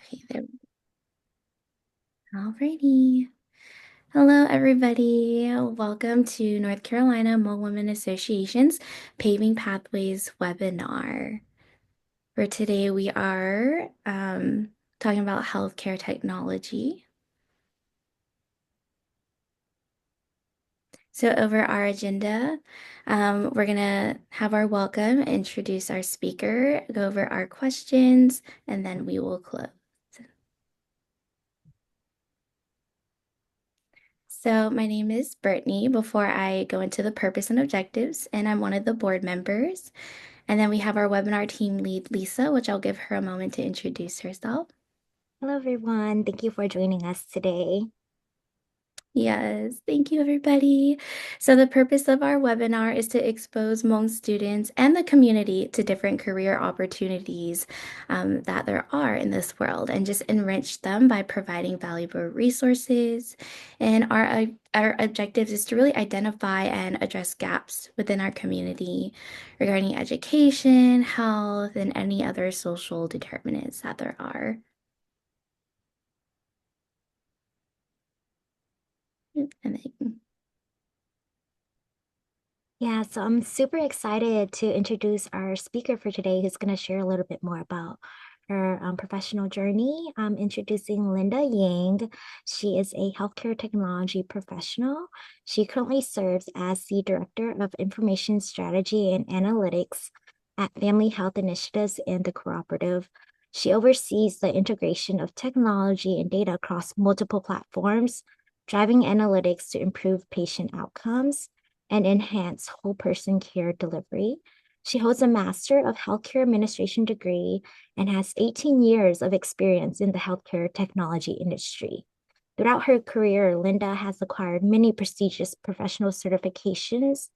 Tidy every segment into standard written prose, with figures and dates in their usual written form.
Okay, there. Alrighty. Hello, everybody. Welcome to North Carolina Hmong Women Association's Paving Pathways webinar. For today, we are talking about healthcare technology. So over our agenda, we're going to have our welcome, introduce our speaker, go over our questions, and then we will close. So my name is Brittany before I go into the purpose and objectives, and I'm one of the board members. And then we have our webinar team lead, Lisa, which I'll give her a moment to introduce herself. Hello, everyone. Thank you for joining us today. Yes, thank you, everybody. So the purpose of our webinar is to expose Hmong students and the community to different career opportunities that there are in this world and just enrich them by providing valuable resources. And our objective is to really identify and address gaps within our community regarding education, health, and any other social determinants that there are. And then Yeah, so I'm super excited to introduce our speaker for today, who's going to share a little bit more about her professional journey. I'm introducing Linda Yang. She is a healthcare technology professional. She currently serves as the Director of Information Strategy and Analytics at Family Health Initiatives and the Cooperative. She oversees the integration of technology and data across multiple platforms, driving analytics to improve patient outcomes and enhance whole person care delivery. She holds a Master of Healthcare Administration degree and has 18 years of experience in the healthcare technology industry. Throughout her career, Linda has acquired many prestigious professional certifications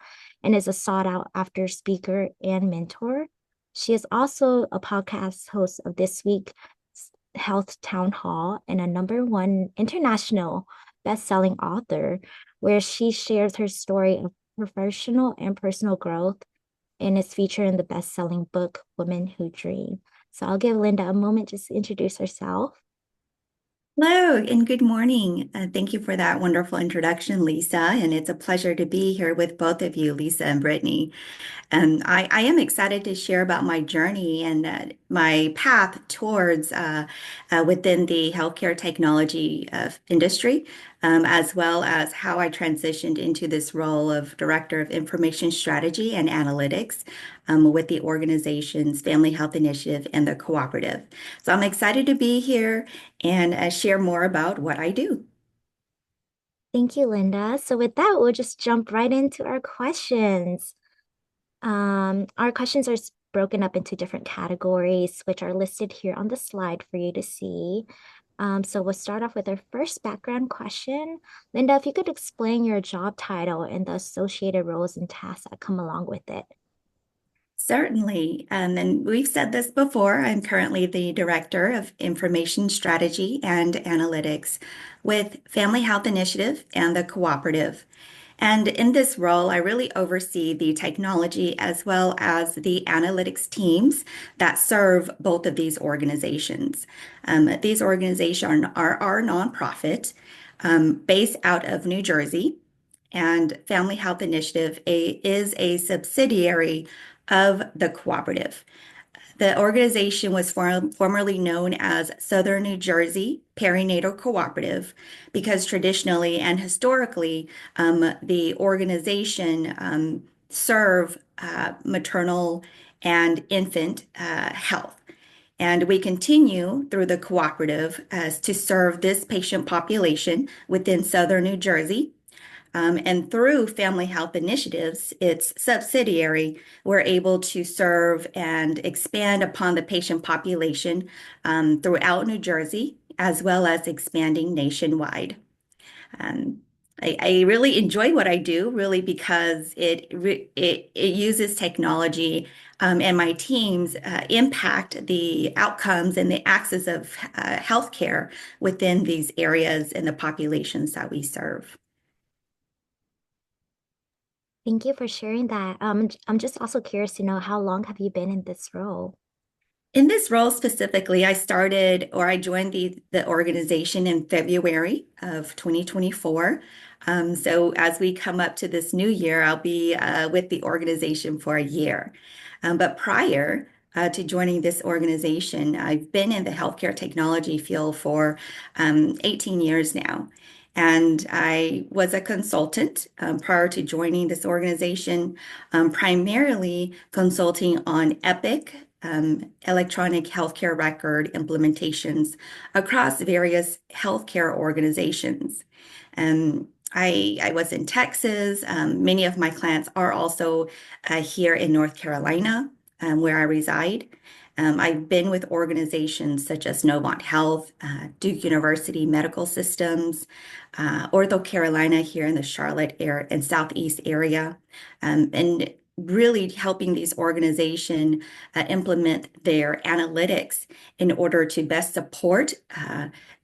and is a sought out after speaker and mentor. She is also a podcast host of This Week's Health Town Hall and a #1 international best-selling author, where she shares her story of professional and personal growth and is featured in the best-selling book, Women Who Dream. So I'll give Linda a moment just to introduce herself. Hello and good morning. Thank you for that wonderful introduction, Lisa. And it's a pleasure to be here with both of you, Lisa and Brittany. And I am excited to share about my journey and my path towards within the healthcare technology industry, as well as how I transitioned into this role of Director of Information Strategy and Analytics with the organization's Family Health Initiative and the Cooperative. So I'm excited to be here and share more about what I do. Thank you, Linda. So with that, we'll just jump right into our questions. Our questions are broken up into different categories, which are listed here on the slide for you to see. So we'll start off with our first background question. Linda, if you could explain your job title and the associated roles and tasks that come along with it. Certainly. And we've said this before. I'm currently the Director of Information Strategy and Analytics with Family Health Initiative and the Cooperative. And in this role, I really oversee the technology as well as the analytics teams that serve both of these organizations. These organizations are nonprofit based out of New Jersey, and Family Health Initiative is a subsidiary of the Cooperative. The organization was formerly known as Southern New Jersey Perinatal Cooperative because traditionally and historically, the organization served maternal and infant health. And we continue through the cooperative as to serve this patient population within Southern New Jersey. And through Family Health Initiatives, its subsidiary, we're able to serve and expand upon the patient population throughout New Jersey, as well as expanding nationwide. Um, I really enjoy what I do, really, because it uses technology and my teams impact the outcomes and the access of healthcare within these areas and the populations that we serve. Thank you for sharing that. I'm just also curious to know, how long have you been in this role? In this role specifically, I joined the organization in February of 2024. So as we come up to this new year, I'll be with the organization for a year. But prior to joining this organization, I've been in the healthcare technology field for 18 years now. And I was a consultant prior to joining this organization, primarily consulting on Epic electronic healthcare record implementations across various healthcare organizations. I was in Texas. Many of my clients are also here in North Carolina, where I reside. I've been with organizations such as Novant Health, Duke University Medical Systems, Ortho Carolina here in the Charlotte area and Southeast area, and really helping these organizations implement their analytics in order to best support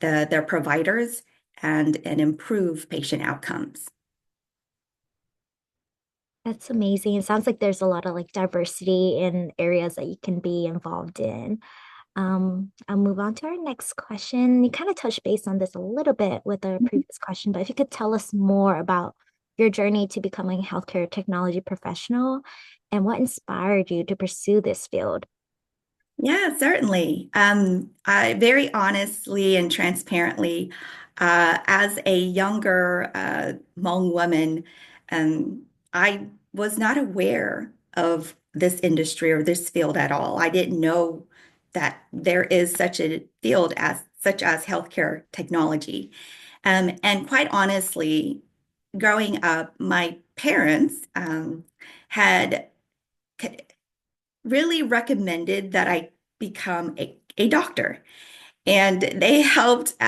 their providers and improve patient outcomes. That's amazing. It sounds like there's a lot of like diversity in areas that you can be involved in. I'll move on to our next question. You kind of touched base on this a little bit with the previous question, but if you could tell us more about your journey to becoming a healthcare technology professional and what inspired you to pursue this field. Yeah, certainly. I very honestly and transparently, as a younger Hmong woman, I was not aware of this industry or this field at all. I didn't know that there is such a field as such as healthcare technology. And quite honestly, growing up, my parents had really recommended that I become a doctor. And they helped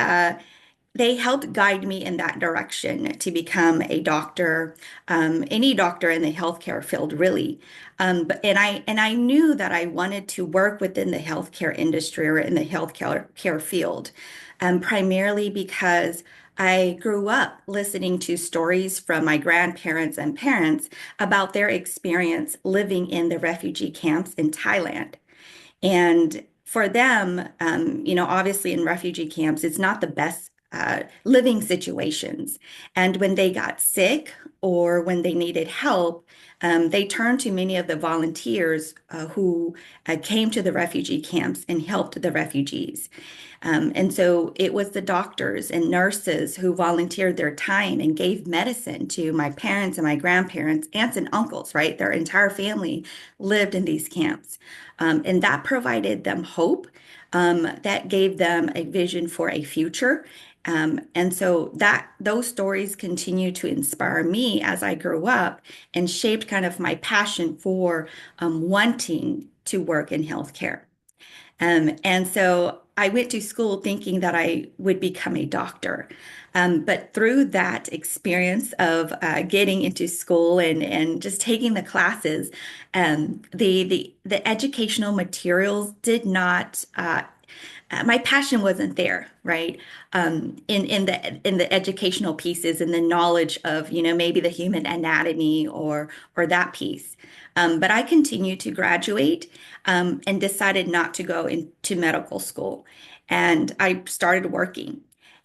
guide me in that direction to become a doctor, any doctor in the healthcare field, really. And I knew that I wanted to work within the healthcare industry or in the healthcare field, primarily because I grew up listening to stories from my grandparents and parents about their experience living in the refugee camps in Thailand. And for them, obviously in refugee camps, it's not the best living situations. And when they got sick or when they needed help, they turned to many of the volunteers who came to the refugee camps and helped the refugees. And so it was the doctors and nurses who volunteered their time and gave medicine to my parents and my grandparents, aunts and uncles, right? Their entire family lived in these camps. And that provided them hope, that gave them a vision for a future. And so those stories continue to inspire me as I grew up and shaped kind of my passion for wanting to work in healthcare. And so I went to school thinking that I would become a doctor. But through that experience of getting into school and just taking the classes, the educational materials did not my passion wasn't there, right? In the educational pieces and the knowledge of, maybe the human anatomy or that piece. But I continued to graduate and decided not to go into medical school. And I started working.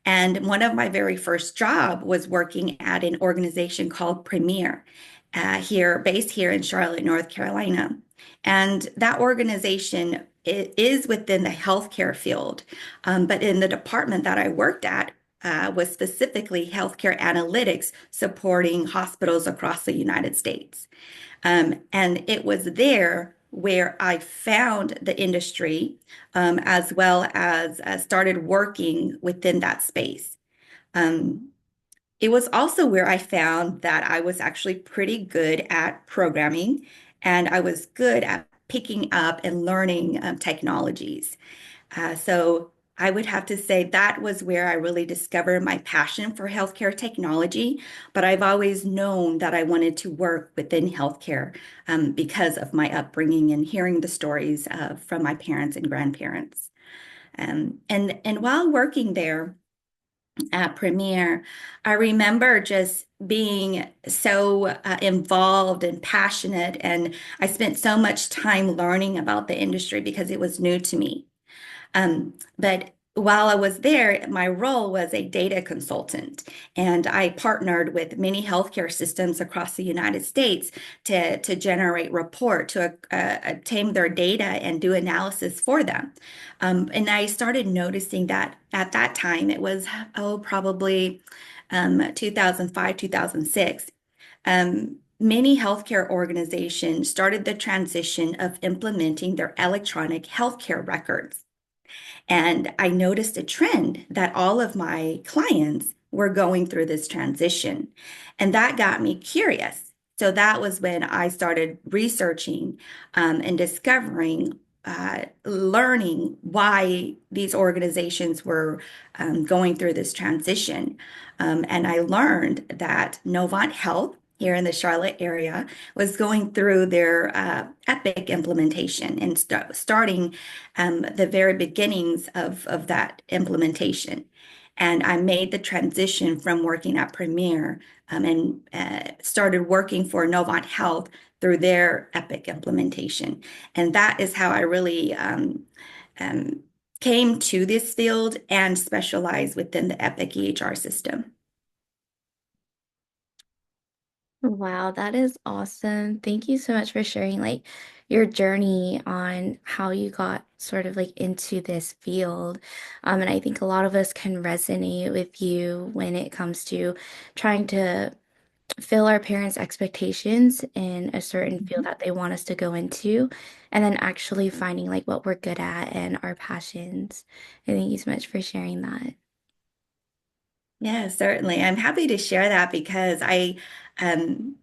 And one of my very first job was working at an organization called Premier, based here in Charlotte, North Carolina. And that organization is within the healthcare field, but in the department that I worked at was specifically healthcare analytics supporting hospitals across the United States. And it was there where I found the industry, as well as started working within that space. Um, it was also where I found that I was actually pretty good at programming and I was good at picking up and learning technologies. So I would have to say that was where I really discovered my passion for healthcare technology. But I've always known that I wanted to work within healthcare because of my upbringing and hearing the stories from my parents and grandparents. And while working there, at Premier, I remember just being so involved and passionate, and I spent so much time learning about the industry because it was new to me. But while I was there, my role was a data consultant, and I partnered with many healthcare systems across the United States to generate report, to obtain their data and do analysis for them. And I started noticing that at that time, it was, probably 2005, 2006. Many healthcare organizations started the transition of implementing their electronic healthcare records. And I noticed a trend that all of my clients were going through this transition. And that got me curious. So that was when I started researching and discovering, learning why these organizations were going through this transition. And I learned that Novant Health here in the Charlotte area was going through their Epic implementation and starting the very beginnings of that implementation. And I made the transition from working at Premier and started working for Novant Health through their Epic implementation. And that is how I really um, came to this field and specialized within the Epic EHR system. Wow, that is awesome. Thank you so much for sharing like your journey on how you got sort of like into this field. And I think a lot of us can resonate with you when it comes to trying to fill our parents' expectations in a certain field Mhm. that they want us to go into, and then actually finding like what we're good at and our passions. And thank you so much for sharing that. Yeah, certainly. I'm happy to share that because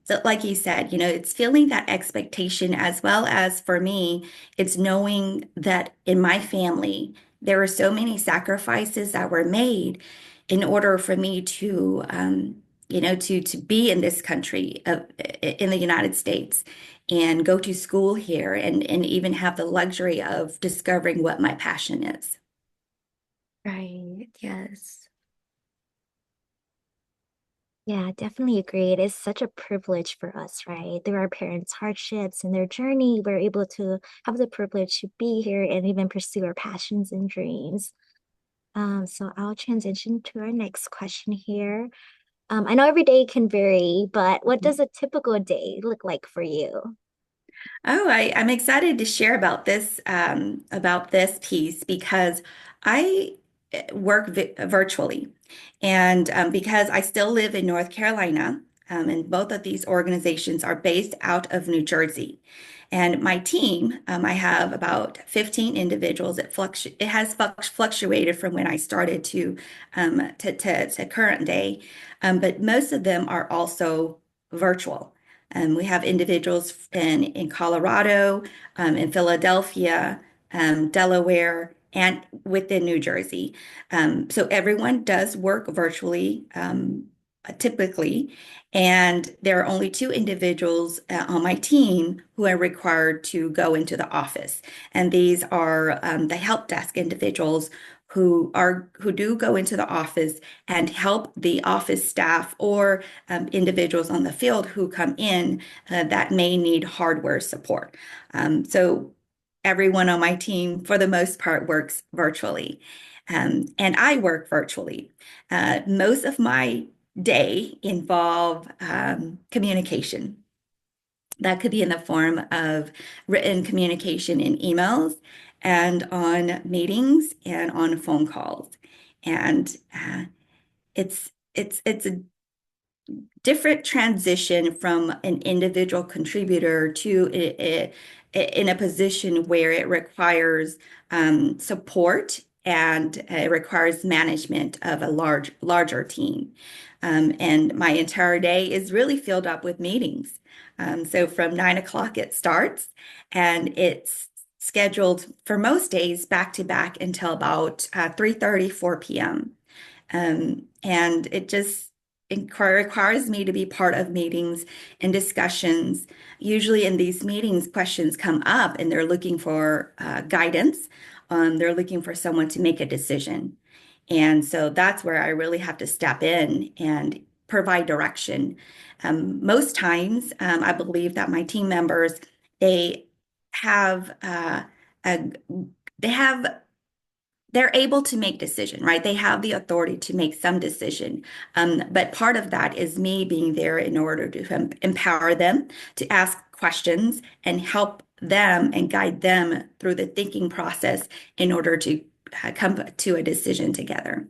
so like you said, it's feeling that expectation as well as for me, it's knowing that in my family, there were so many sacrifices that were made in order for me to, to be in this country in the United States and go to school here and even have the luxury of discovering what my passion is. Right. Yes. Yeah, definitely agree. It is such a privilege for us, right? Through our parents' hardships and their journey, we're able to have the privilege to be here and even pursue our passions and dreams. So I'll transition to our next question here. I know every day can vary, but what does a typical day look like for you? Oh, I'm excited to share about this piece because I work vi virtually, and because I still live in North Carolina, and both of these organizations are based out of New Jersey. And my team, I have about 15 individuals. It has fluctuated from when I started to current day, but most of them are also virtual. We have individuals in Colorado, in Philadelphia, Delaware, and within New Jersey. So everyone does work virtually, typically, and there are only two individuals on my team who are required to go into the office, and these are the help desk individuals who do go into the office and help the office staff or individuals on the field who come in that may need hardware support. So everyone on my team, for the most part, works virtually. And I work virtually. Most of my day involve communication. That could be in the form of written communication in emails and on meetings and on phone calls. And it's a different transition from an individual contributor to in a position where it requires support and it requires management of a larger team. And my entire day is really filled up with meetings. So from 9 o'clock it starts, and it's scheduled for most days back to back until about 3:30, 4 p.m. And it just requires me to be part of meetings and discussions. Usually in these meetings, questions come up and they're looking for guidance. They're looking for someone to make a decision. And so that's where I really have to step in and provide direction. Most times, I believe that my team members, they have a they have they're able to make decision, right? They have the authority to make some decision. But part of that is me being there in order to empower them to ask questions and help them and guide them through the thinking process in order to come to a decision together.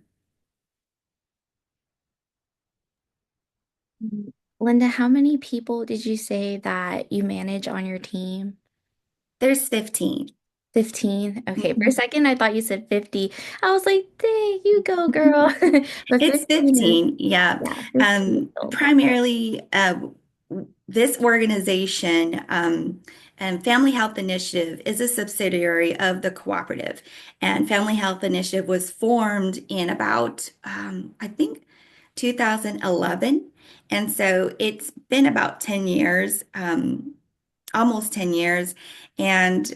Linda, how many people did you say that you manage on your team? There's 15. 15. Okay, for a Mhm. second I thought you said 50. I was like, dang, you go, girl. But It's 15 is, 15, yeah. yeah, 15 is still a lot. Primarily, this organization, and Family Health Initiative is a subsidiary of the Cooperative. And Family Health Initiative was formed in about, I think, 2011. And so it's been about 10 years. Almost 10 years. And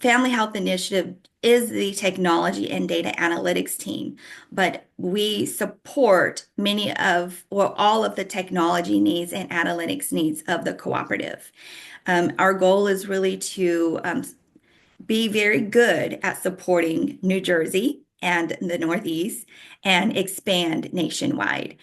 Family Health Initiative is the technology and data analytics team, but we support many of, well, all of the technology needs and analytics needs of the cooperative. Our goal is really to be very good at supporting New Jersey and the Northeast and expand nationwide.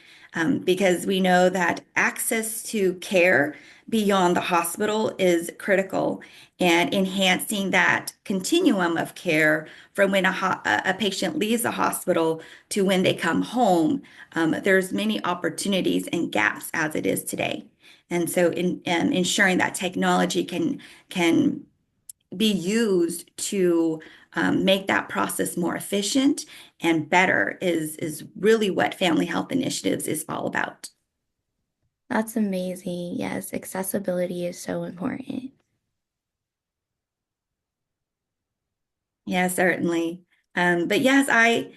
Because we know that access to care beyond the hospital is critical, and enhancing that continuum of care from when a patient leaves the hospital to when they come home, there's many opportunities and gaps as it is today. And so in ensuring that technology can be used to make that process more efficient and better is really what Family Health Initiatives is all about. That's amazing. Yes, accessibility is so important. Yeah, certainly. But yes, I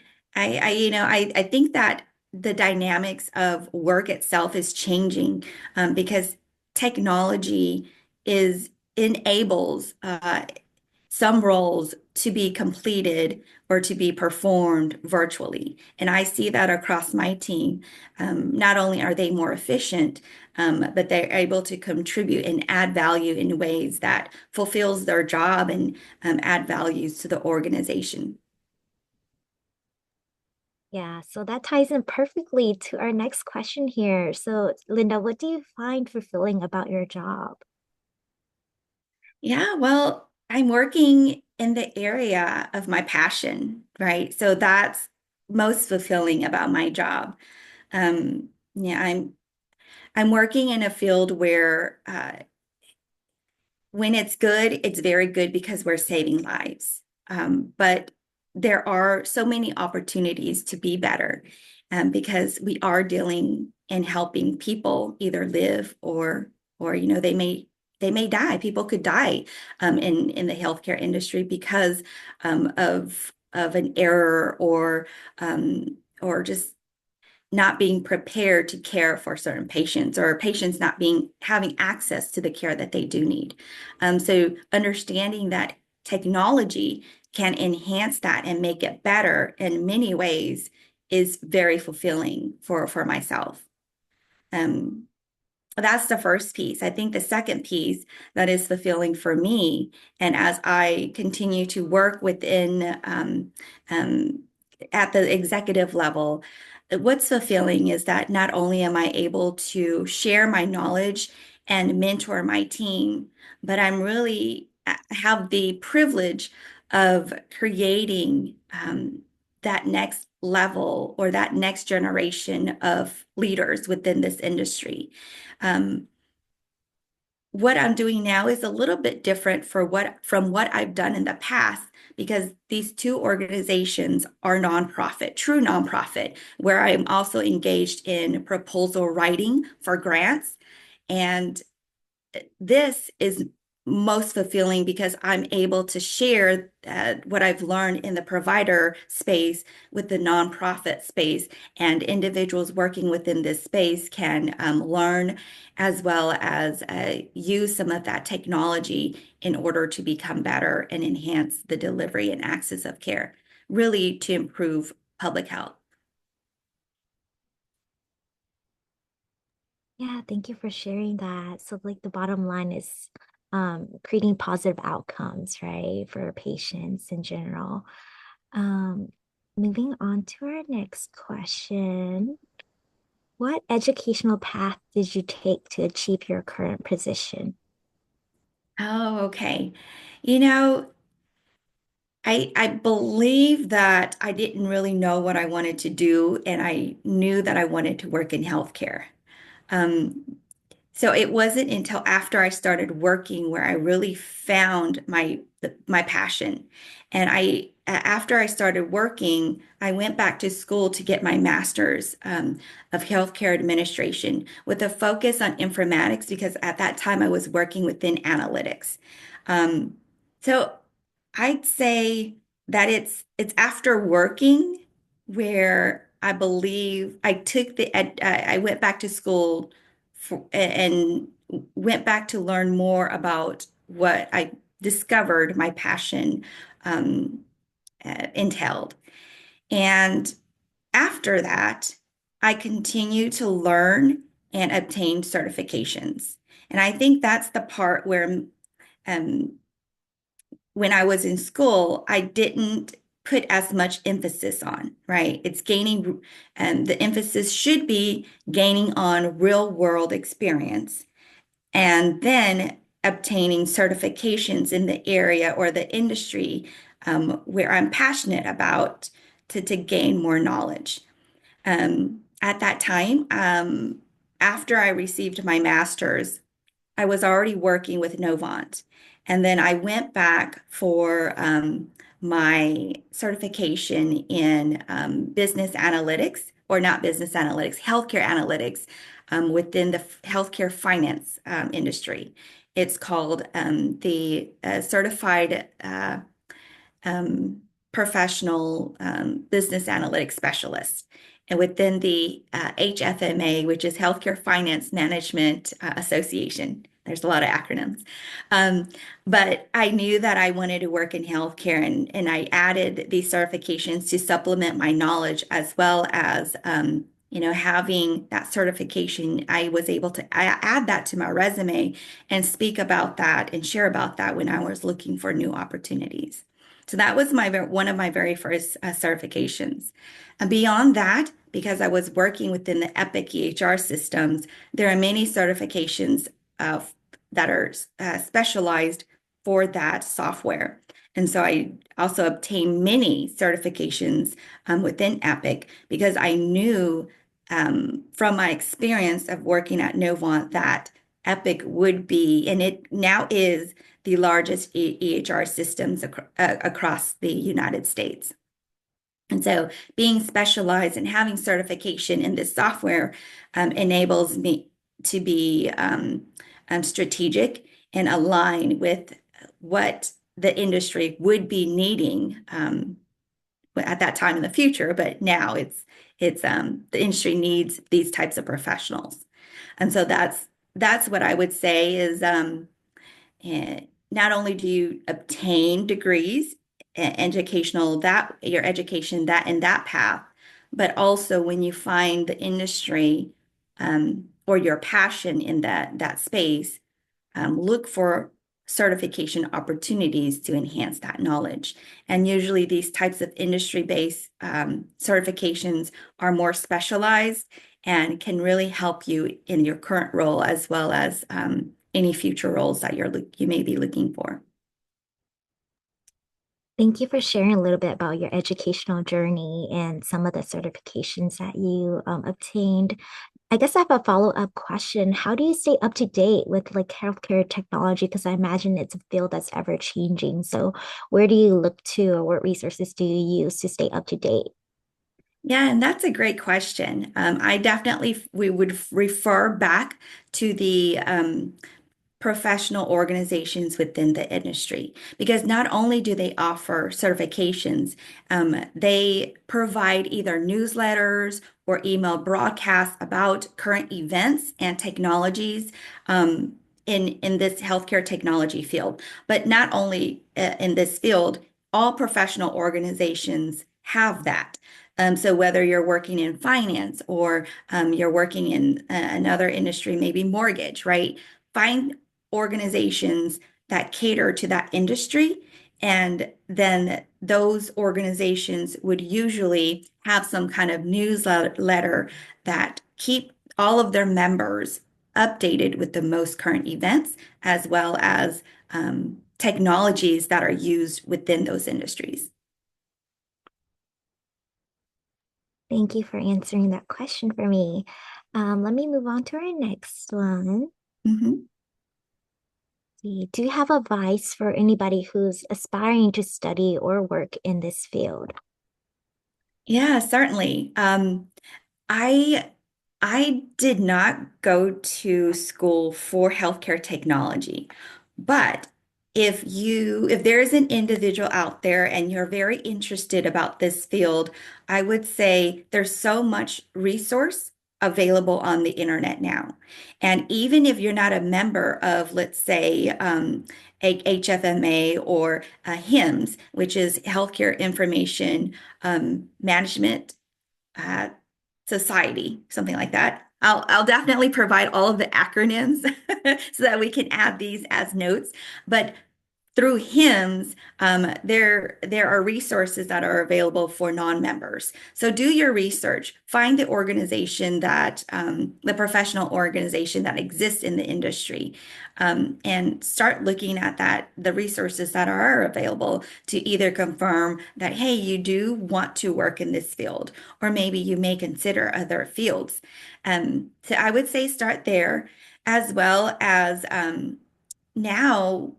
think that the dynamics of work itself is changing because technology is enables some roles to be completed or to be performed virtually. And I see that across my team. Not only are they more efficient, but they're able to contribute and add value in ways that fulfills their job and add values to the organization. Yeah, so that ties in perfectly to our next question here. So, Linda, what do you find fulfilling about your job? Yeah, well, I'm working in the area of my passion, right? So that's most fulfilling about my job. Yeah, I'm working in a field where when it's good, it's very good because we're saving lives. But there are so many opportunities to be better because we are dealing and helping people either live or they may die. People could die in the healthcare industry because of an error or just not being prepared to care for certain patients or patients not being having access to the care that they do need. So understanding that technology can enhance that and make it better in many ways is very fulfilling for myself. Um, that's the first piece. I think the second piece that is fulfilling for me, and as I continue to work within um, at the executive level, what's fulfilling is that not only am I able to share my knowledge and mentor my team, but I'm really have the privilege of creating that next level or that next generation of leaders within this industry. Um, what I'm doing now is a little bit different from what I've done in the past because these two organizations are nonprofit, true nonprofit, where I'm also engaged in proposal writing for grants. And this is most fulfilling because I'm able to share what I've learned in the provider space with the nonprofit space, and individuals working within this space can learn as well as use some of that technology in order to become better and enhance the delivery and access of care. really to improve public health. Yeah, thank you for sharing that. So like the bottom line is creating positive outcomes, right, for patients in general. Um, Moving on to our next question. What educational path did you take to achieve your current position? Oh, okay. You know, I believe that I didn't really know what I wanted to do, and I knew that I wanted to work in healthcare. Um, So it wasn't until after I started working where I really found my passion. And after I started working, I went back to school to get my master's of healthcare administration with a focus on informatics because at that time I was working within analytics. Um, so I'd say that it's after working where I believe I went back to school and went back to learn more about what I discovered my passion um, entailed. And after that, I continued to learn and obtain certifications. And I think that's the part where um, when I was in school, I didn't put as much emphasis on, right? It's gaining, and the emphasis should be gaining on real world experience and then obtaining certifications in the area or the industry where I'm passionate about to gain more knowledge. At that time, after I received my master's, I was already working with Novant. And then I went back for my certification in business analytics, or not business analytics, healthcare analytics within the healthcare finance industry. It's called the Certified um, Professional Business Analytics Specialist. And within the HFMA, which is Healthcare Finance Management Association, there's a lot of acronyms. Um, but I knew that I wanted to work in healthcare, and I added these certifications to supplement my knowledge as well as having that certification. I was able to add that to my resume and speak about that and share about that when I was looking for new opportunities. So that was one of my very first certifications. And beyond that, because I was working within the Epic EHR systems, there are many certifications uh, that are specialized for that software. And so I also obtained many certifications within Epic because I knew from my experience of working at Novant that Epic would be, and it now is, the largest EHR systems across the United States. And so being specialized and having certification in this software enables me to be strategic and align with what the industry would be needing at that time in the future, but now it's the industry needs these types of professionals. And so that's what I would say is and not only do you obtain degrees, educational, that your education that in that path, but also when you find the industry or your passion in that space, look for certification opportunities to enhance that knowledge. And usually these types of industry-based certifications are more specialized and can really help you in your current role as well as any future roles that you may be looking for. Thank you for sharing a little bit about your educational journey and some of the certifications that you obtained. I guess I have a follow-up question. How do you stay up to date with like healthcare technology? Because I imagine it's a field that's ever changing. So where do you look to or what resources do you use to stay up to date? Yeah, and that's a great question. We would refer back to the professional organizations within the industry because not only do they offer certifications, they provide either newsletters or email broadcasts about current events and technologies in this healthcare technology field. But not only in this field, all professional organizations have that. So whether you're working in finance or you're working in another industry, maybe mortgage, right? Find organizations that cater to that industry. And then those organizations would usually have some kind of newsletter that keep all of their members updated with the most current events, as well as technologies that are used within those industries. Thank you for answering that question for me. Let me move on to our next one. Mhm. Do you have advice for anybody who's aspiring to study or work in this field? Yeah, certainly. I I did not go to school for healthcare technology, but if there's an individual out there and you're very interested about this field, I would say there's so much resource available on the internet now. And even if you're not a member of, let's say, HFMA or HIMSS, which is Healthcare Information Management uh, Society, something like that. I'll definitely provide all of the acronyms so that we can add these as notes. But through HIMSS, there are resources that are available for non-members. So do your research, find the organization that the professional organization that exists in the industry, and start looking at the resources that are available to either confirm that, hey, you do want to work in this field, or maybe you may consider other fields. So I would say start there, as well as now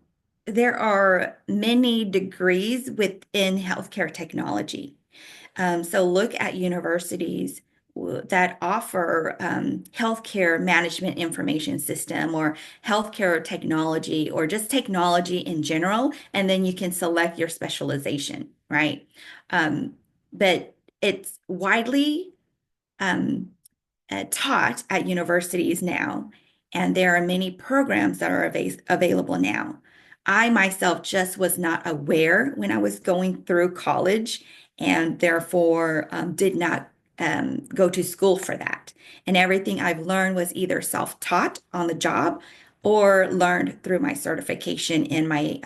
there are many degrees within healthcare technology. So look at universities that offer healthcare management information system or healthcare technology or just technology in general, and then you can select your specialization, right? Um, but it's widely um, taught at universities now, and there are many programs that are available now. I myself just was not aware when I was going through college, and therefore did not go to school for that. And everything I've learned was either self-taught on the job or learned through my certification in my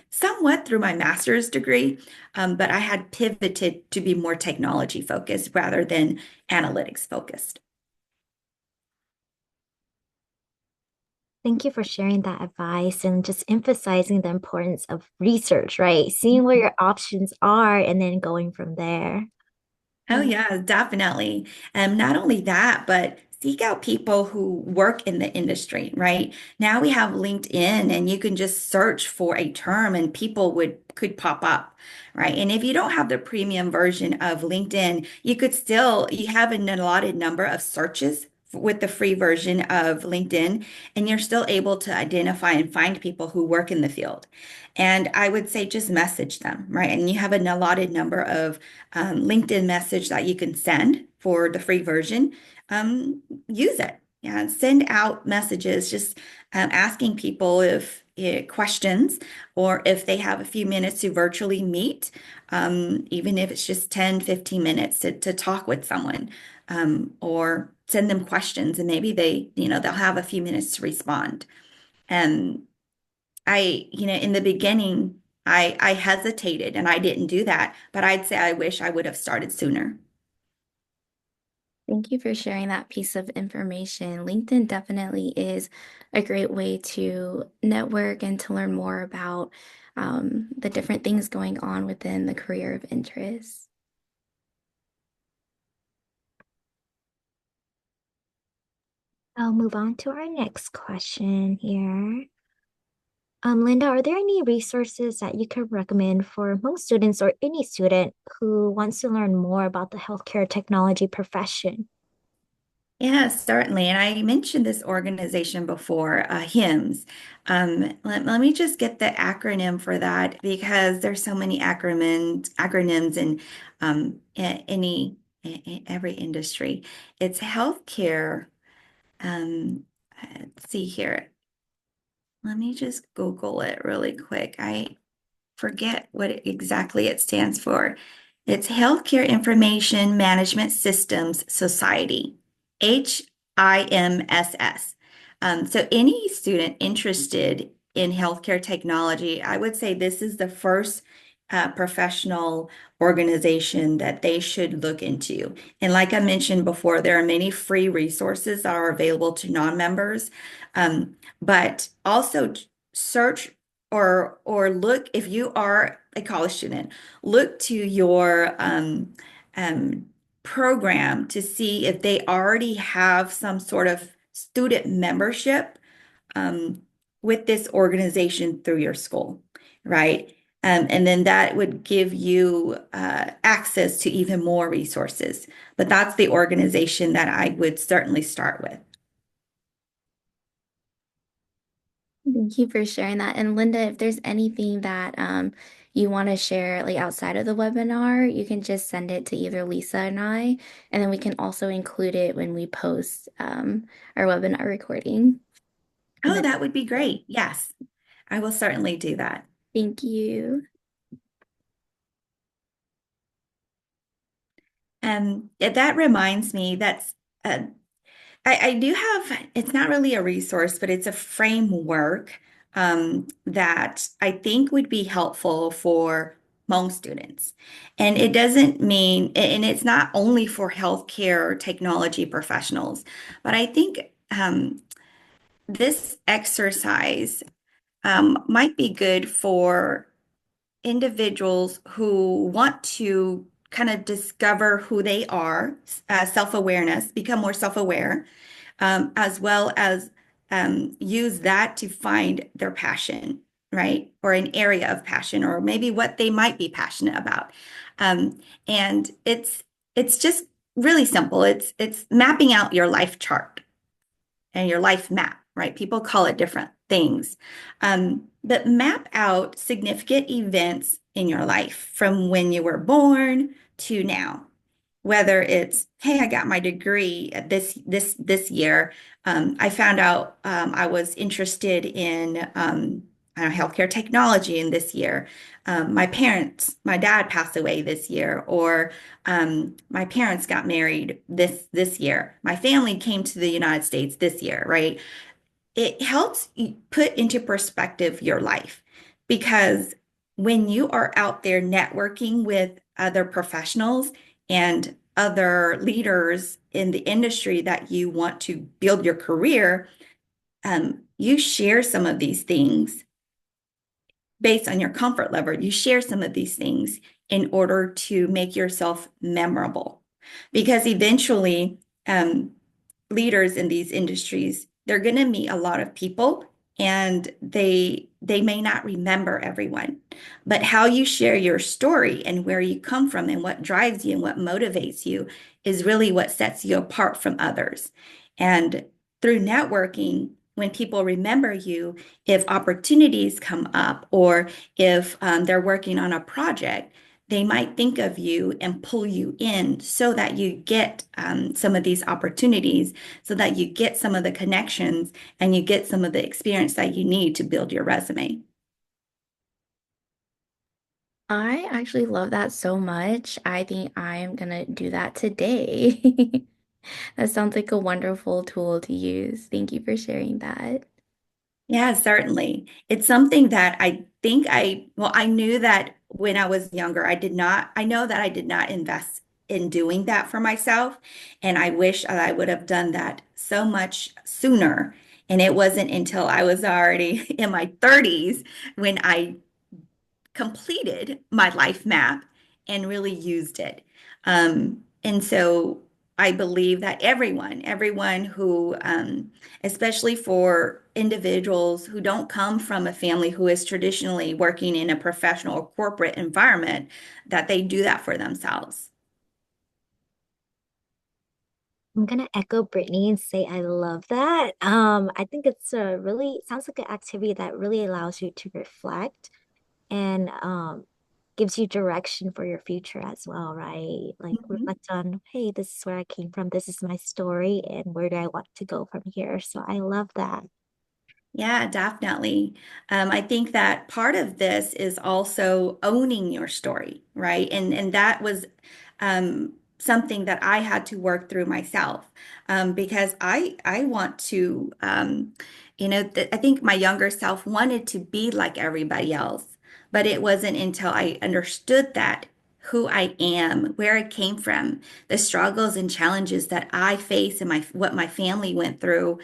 somewhat through my master's degree, but I had pivoted to be more technology focused rather than analytics focused. Thank you for sharing that advice and just emphasizing the importance of research, right? Seeing where your options are and then going from there. Oh, Mm. yeah, definitely. Not only that, but seek out people who work in the industry, right? Now we have LinkedIn and you can just search for a term and people would could pop up, right? And if you don't have the premium version of LinkedIn, you have an allotted number of searches with the free version of LinkedIn, and you're still able to identify and find people who work in the field. And I would say just message them, right? And you have an allotted number of LinkedIn message that you can send for the free version. Use it. Yeah, send out messages just asking people if questions or if they have a few minutes to virtually meet, even if it's just 10, 15 minutes to talk with someone, or send them questions and maybe they'll have a few minutes to respond. And in the beginning, I hesitated and I didn't do that, but I'd say I wish I would have started sooner. Thank you for sharing that piece of information. LinkedIn definitely is a great way to network and to learn more about the different things going on within the career of interest. I'll move on to our next question here. Linda, are there any resources that you could recommend for most students or any student who wants to learn more about the healthcare technology profession? Yes, certainly. And I mentioned this organization before, HIMSS. Let me just get the acronym for that because there's so many acronyms in every industry. It's healthcare. Um, let's see here. Let me just Google it really quick. forget what exactly it stands for. It's Healthcare Information Management Systems Society, HIMSS. So any student interested in healthcare technology, I would say this is the first professional organization that they should look into. And like I mentioned before, there are many free resources that are available to non-members, but also search or look if you are a college student, look to your um, program to see if they already have some sort of student membership um, with this organization through your school, right? And then that would give you access to even more resources. But that's the organization that I would certainly start with. Thank you for sharing that. And Linda, if there's anything that you want to share like outside of the webinar, you can just send it to either Lisa and I, and then we can also include it when we post our webinar recording in Oh, the that would be description. great. Yes, I will certainly do that. Thank you. That reminds me that's uh, I do have, it's not really a resource, but it's a framework that I think would be helpful for Hmong students. And it doesn't mean, and it's not only for healthcare technology professionals, but I think this exercise might be good for individuals who want to kind of discover who they are, self-awareness, become more self-aware, as well as use that to find their passion, right? Or an area of passion, or maybe what they might be passionate about. And it's just really simple. It's mapping out your life chart and your life map, right? People call it different things. But map out significant events in your life from when you were born to now. Whether it's, hey, I got my degree at this year. I found out I was interested in I don't know, healthcare technology in this year. My dad passed away this year, or my parents got married this year. My family came to the United States this year, right? It helps put into perspective your life because when you are out there networking with other professionals and other leaders in the industry that you want to build your career, you share some of these things based on your comfort level. You share some of these things in order to make yourself memorable because eventually, leaders in these industries, they're going to meet a lot of people and they may not remember everyone. But how you share your story and where you come from and what drives you and what motivates you is really what sets you apart from others. And through networking, when people remember you, if opportunities come up or if they're working on a project, they might think of you and pull you in so that you get some of these opportunities, so that you get some of the connections and you get some of the experience that you need to build your resume. I actually love that so much. I think I am gonna do that today. That sounds like a wonderful tool to use. Thank you for sharing that. Yeah, certainly. It's something that I think well, I knew that when I was younger, I know that I did not invest in doing that for myself. And I wish that I would have done that so much sooner. And it wasn't until I was already in my 30s when I completed my life map and really used it. And so I believe that everyone who, especially for individuals who don't come from a family who is traditionally working in a professional or corporate environment, that they do that for themselves. I'm gonna echo Brittany and say I love that. I think it's a really sounds like an activity that really allows you to reflect and gives you direction for your future as well, right? Like Mhm. reflect on, hey, this is where I came from, this is my story, and where do I want to go from here? So I love that. Yeah, definitely. I think that part of this is also owning your story, right? And that was something that I had to work through myself because I want to th I think my younger self wanted to be like everybody else, but it wasn't until I understood that who I am, where I came from, the struggles and challenges that I face and my what my family went through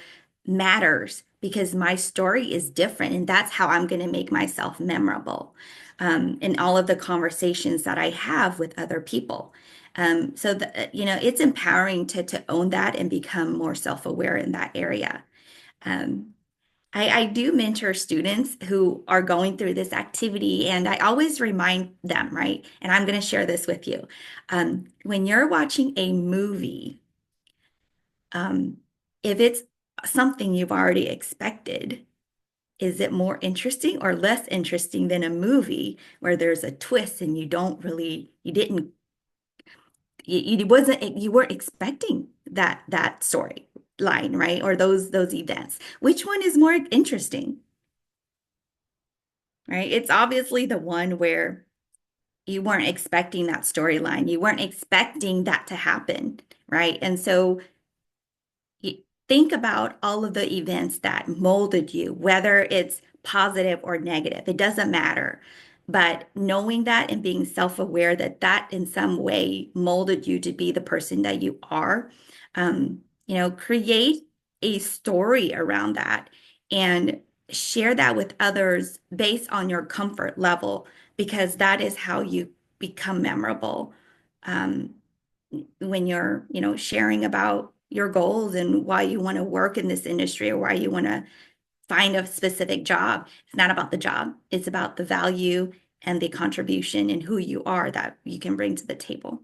matters because my story is different, and that's how I'm going to make myself memorable in all of the conversations that I have with other people. It's empowering to own that and become more self-aware in that area. Um, I do mentor students who are going through this activity, and I always remind them, right? And I'm going to share this with you. When you're watching a movie, um, if it's something you've already expected, is it more interesting or less interesting than a movie where there's a twist and you didn't, you wasn't, you weren't expecting that storyline, right? Or those events. Which one is more interesting, right? It's obviously the one where you weren't expecting that storyline. You weren't expecting that to happen, right? And so think about all of the events that molded you, whether it's positive or negative, it doesn't matter. But knowing that and being self-aware that that in some way molded you to be the person that you are, create a story around that and share that with others based on your comfort level, because that is how you become memorable. Um, when you're, sharing about your goals and why you want to work in this industry or why you want to find a specific job. It's not about the job. It's about the value and the contribution and who you are that you can bring to the table.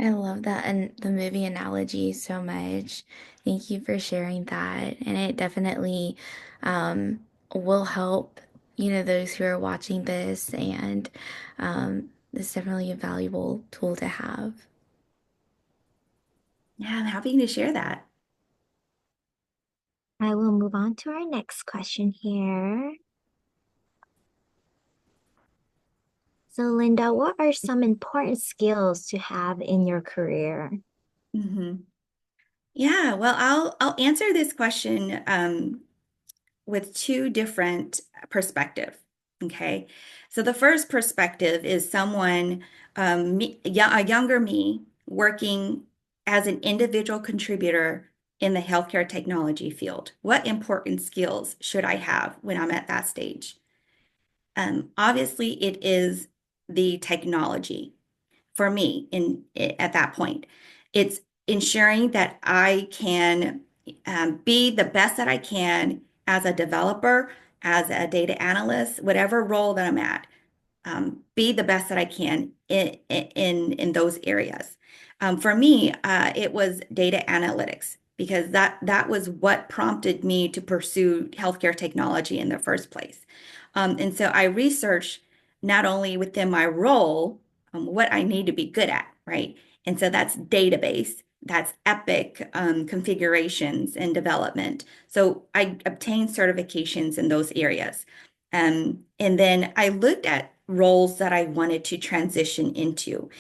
I love that and the movie analogy so much. Thank you for sharing that. And it definitely um, will help, those who are watching this. And it's definitely a valuable tool to have. Yeah, I'm happy to share that. I will move on to our next question here. So, Linda, what are some important skills to have in your career? Hmm. Yeah, well, I'll answer this question with two different perspectives. Okay. So the first perspective is someone, a younger me, working as an individual contributor in the healthcare technology field. What important skills should I have when I'm at that stage? Obviously, it is the technology for me at that point. It's ensuring that I can be the best that I can as a developer, as a data analyst, whatever role that I'm at, be the best that I can in those areas. For me, it was data analytics because that was what prompted me to pursue healthcare technology in the first place. And so I researched not only within my role, what I need to be good at, right? And so that's database, that's Epic configurations and development. So I obtained certifications in those areas. And then I looked at roles that I wanted to transition into.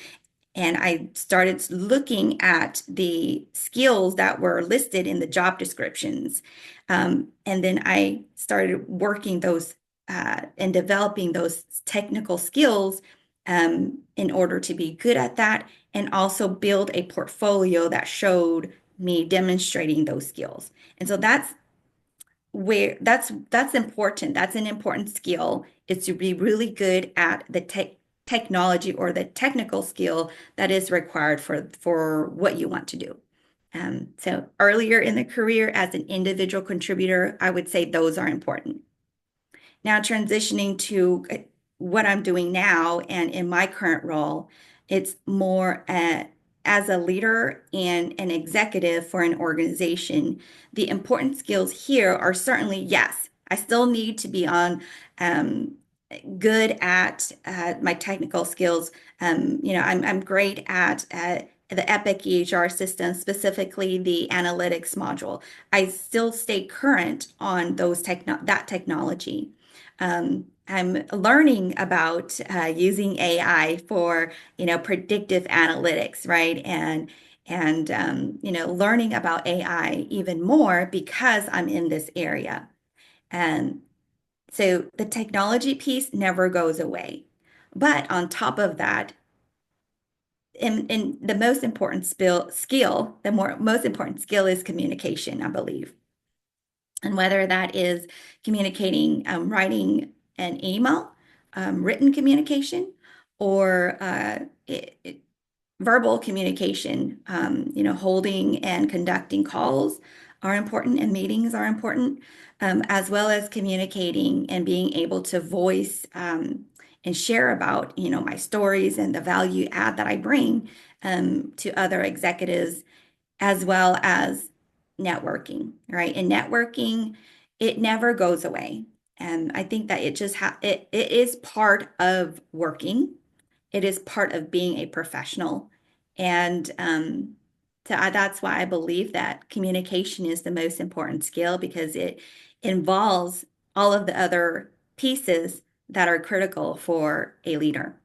And I started looking at the skills that were listed in the job descriptions. And then I started working those and developing those technical skills in order to be good at that and also build a portfolio that showed me demonstrating those skills. And so that's important. That's an important skill is to be really good at the technology or the technical skill that is required for what you want to do. So earlier in the career as an individual contributor, I would say those are important. Now transitioning to what I'm doing now and in my current role, it's more as a leader and an executive for an organization. The important skills here are certainly, yes, I still need to be on good at my technical skills. I'm great at the Epic EHR system, specifically the analytics module. I still stay current on that technology. I'm learning about using AI for, predictive analytics, right? And learning about AI even more because I'm in this area. And so the technology piece never goes away. But on top of that, in the most important skill, most important skill is communication, I believe. And whether that is communicating, writing an email, written communication, or verbal communication, holding and conducting calls are important and meetings are important, as well as communicating and being able to voice and share about, my stories and the value add that I bring to other executives, as well as networking, right? And networking, it never goes away. And I think that it is part of working. It is part of being a professional. And that's why I believe that communication is the most important skill because it involves all of the other pieces that are critical for a leader.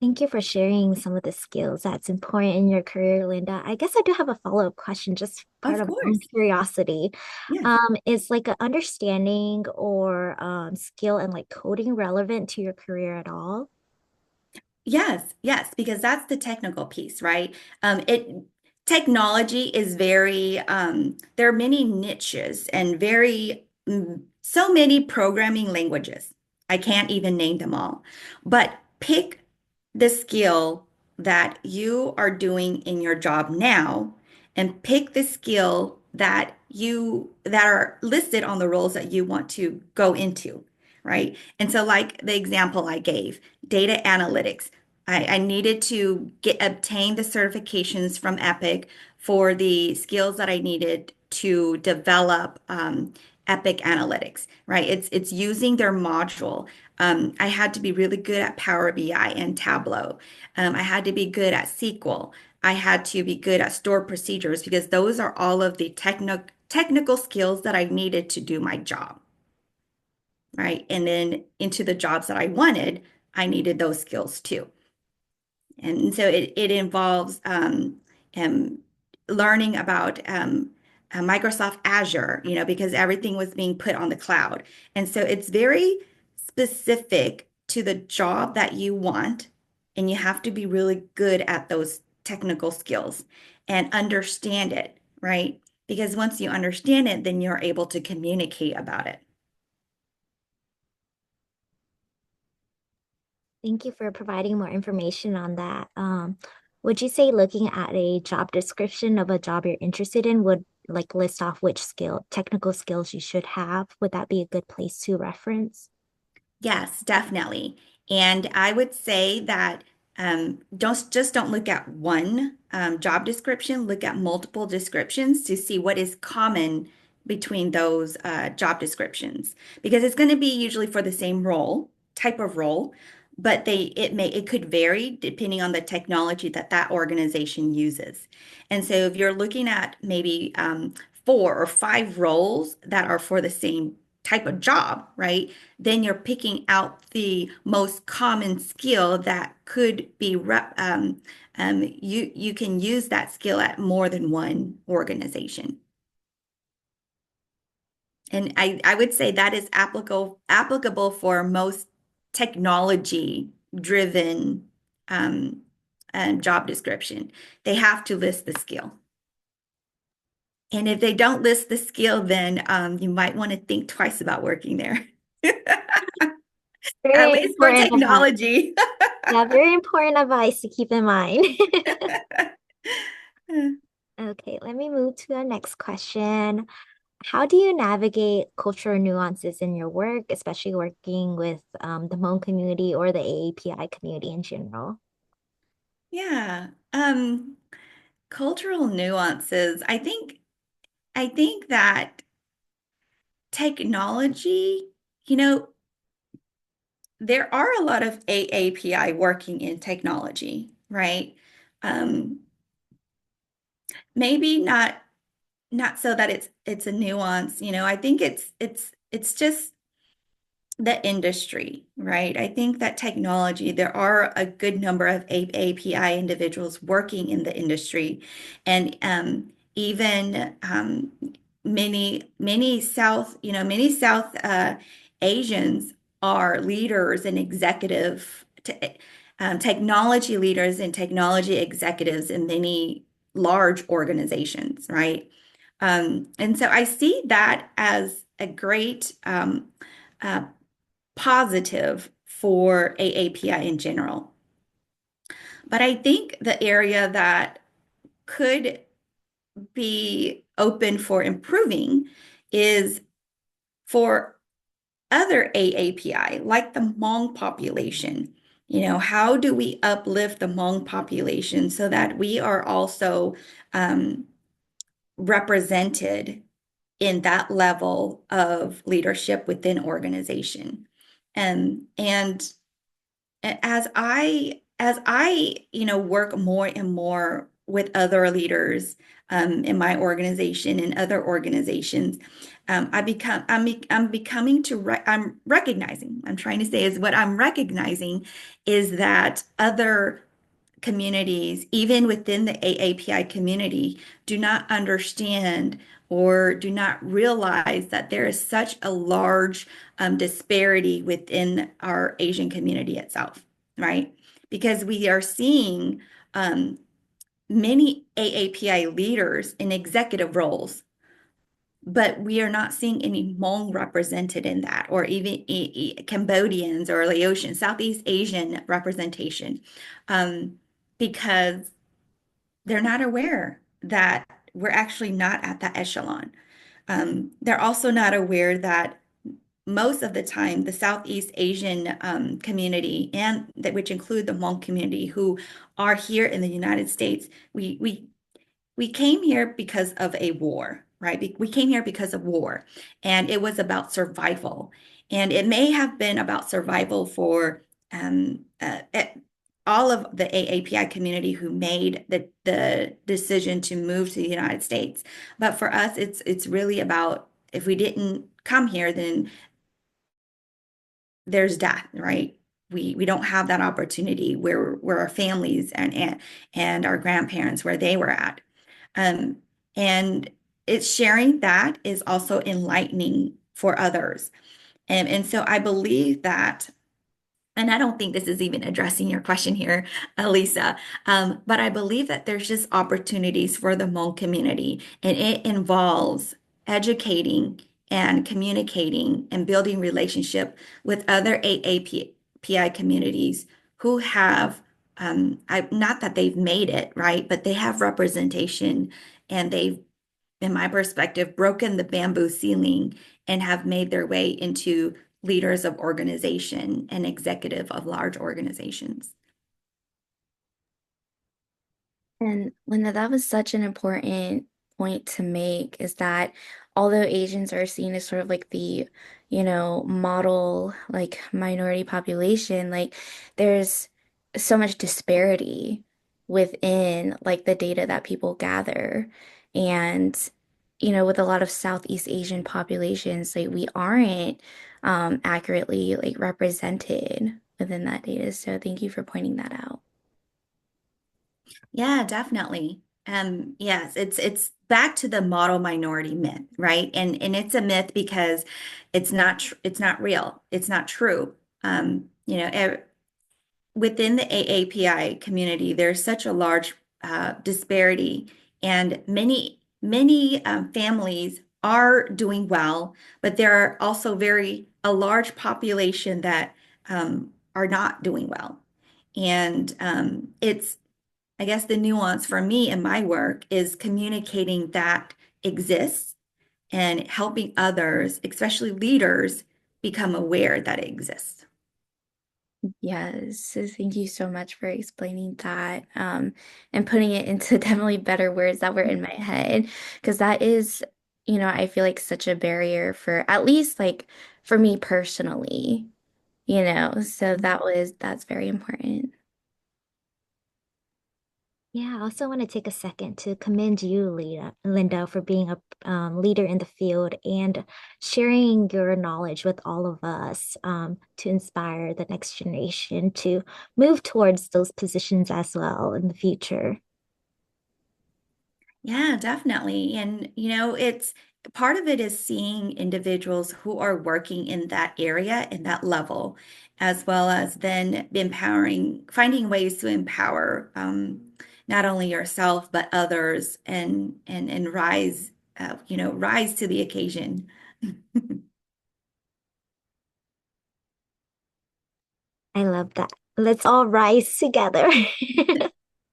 Thank you for sharing some of the skills that's important in your career, Linda. I guess I do have a follow-up question, just part Of of my own course. curiosity. Yes. Is like an understanding or skill and like coding relevant to your career at all? Yes, yes, because that's the technical piece, right? It technology is very there are many niches and so many programming languages. I can't even name them all. But pick the skill that you are doing in your job now and pick the skill that are listed on the roles that you want to go into, right? And so like the example I gave, data analytics. I needed to obtain the certifications from Epic for the skills that I needed to develop Epic Analytics, right? It's using their module. I had to be really good at Power BI and Tableau. I had to be good at SQL. I had to be good at stored procedures because those are all of the technical skills that I needed to do my job, right? And then into the jobs that I wanted, I needed those skills too. And so it involves um, learning about Microsoft Azure, because everything was being put on the cloud. And so it's very specific to the job that you want. And you have to be really good at those technical skills and understand it, right? Because once you understand it, then you're able to communicate about it. Thank you for providing more information on that. Would you say looking at a job description of a job you're interested in would like list off which technical skills you should have? Would that be a good place to reference? Yes, definitely. And I would say that don't look at one job description, look at multiple descriptions to see what is common between those job descriptions because it's going to be usually for the same type of role, but it could vary depending on the technology that organization uses. And so if you're looking at maybe 4 or 5 roles that are for the same type of job, right? Then you're picking out the most common skill that could be you can use that skill at more than one organization. And I would say that is applicable for most technology driven um, job description. They have to list the skill. And if they don't list the skill, then you might want to think twice about working there. At Very least for important advice. technology. Yeah, very important advice to keep in mind. Okay, let me move to the next question. How do you navigate cultural nuances in your work, especially working with the Hmong community or the AAPI community in general? Yeah. Cultural nuances. I think that technology, you know, there are a lot of AAPI working in technology, right? Um, maybe not so that it's a nuance, I think it's just the industry, right? I think that technology, there are a good number of API individuals working in the industry, and even many South Asians are leaders and technology leaders and technology executives in many large organizations, right? And so I see that as a great uh, positive for AAPI in general. But I think the area that could be open for improving is for other AAPI, like the Hmong population. How do we uplift the Hmong population so that we are also um, represented in that level of leadership within organization? And as I work more and more with other leaders in my organization and other organizations, I'm becoming to I'm recognizing, I'm trying to say is what I'm recognizing is that other communities, even within the AAPI community, do not understand or do not realize that there is such a large disparity within our Asian community itself, right? Because we are seeing um, many AAPI leaders in executive roles, but we are not seeing any Hmong represented in that, or even Cambodians or Laotian, Southeast Asian representation, um, because they're not aware that we're actually not at that echelon. They're also not aware that most of the time, the Southeast Asian community, and that which include the Hmong community who are here in the United States, we came here because of a war, right? We came here because of war, and it was about survival. And it may have been about survival for um, uh, uh, all of the AAPI community who made the decision to move to the United States. But for us, it's really about if we didn't come here, then there's death, right? We don't have that opportunity where our families and our grandparents where they were at. Um, and it's sharing that is also enlightening for others. And so I believe that, and I don't think this is even addressing your question here, Lisa, but I believe that there's just opportunities for the Hmong community, and it involves educating and communicating and building relationship with other AAPI communities who have, not that they've made it, right, but they have representation and they've, in my perspective, broken the bamboo ceiling and have made their way into leaders of organization and executive of large organizations. And Linda, that was such an important point to make is that although Asians are seen as sort of like the, model like minority population, like there's so much disparity within like the data that people gather. And, with a lot of Southeast Asian populations, like we aren't accurately like represented within that data. So thank you for pointing that out. Yeah, definitely. Yes, it's back to the model minority myth, right? And it's a myth because it's not real. It's not true. Within the AAPI community, there's such a large disparity, and many families are doing well, but there are also a large population that are not doing well. And I guess the nuance for me in my work is communicating that exists and helping others, especially leaders, become aware that it exists. Yes, so thank you so much for explaining that and putting it into definitely better words that were in my head. Because that is, I feel like such a barrier for at least like for me personally, So that's very important. Yeah, I also want to take a second to commend you, Linda, for being a leader in the field and sharing your knowledge with all of us to inspire the next generation to move towards those positions as well in the future. Yeah, definitely. And, it's part of it is seeing individuals who are working in that area, in that level, as well as then empowering, finding ways to empower not only yourself, but others and rise, rise to the occasion. I love that. Let's all rise together.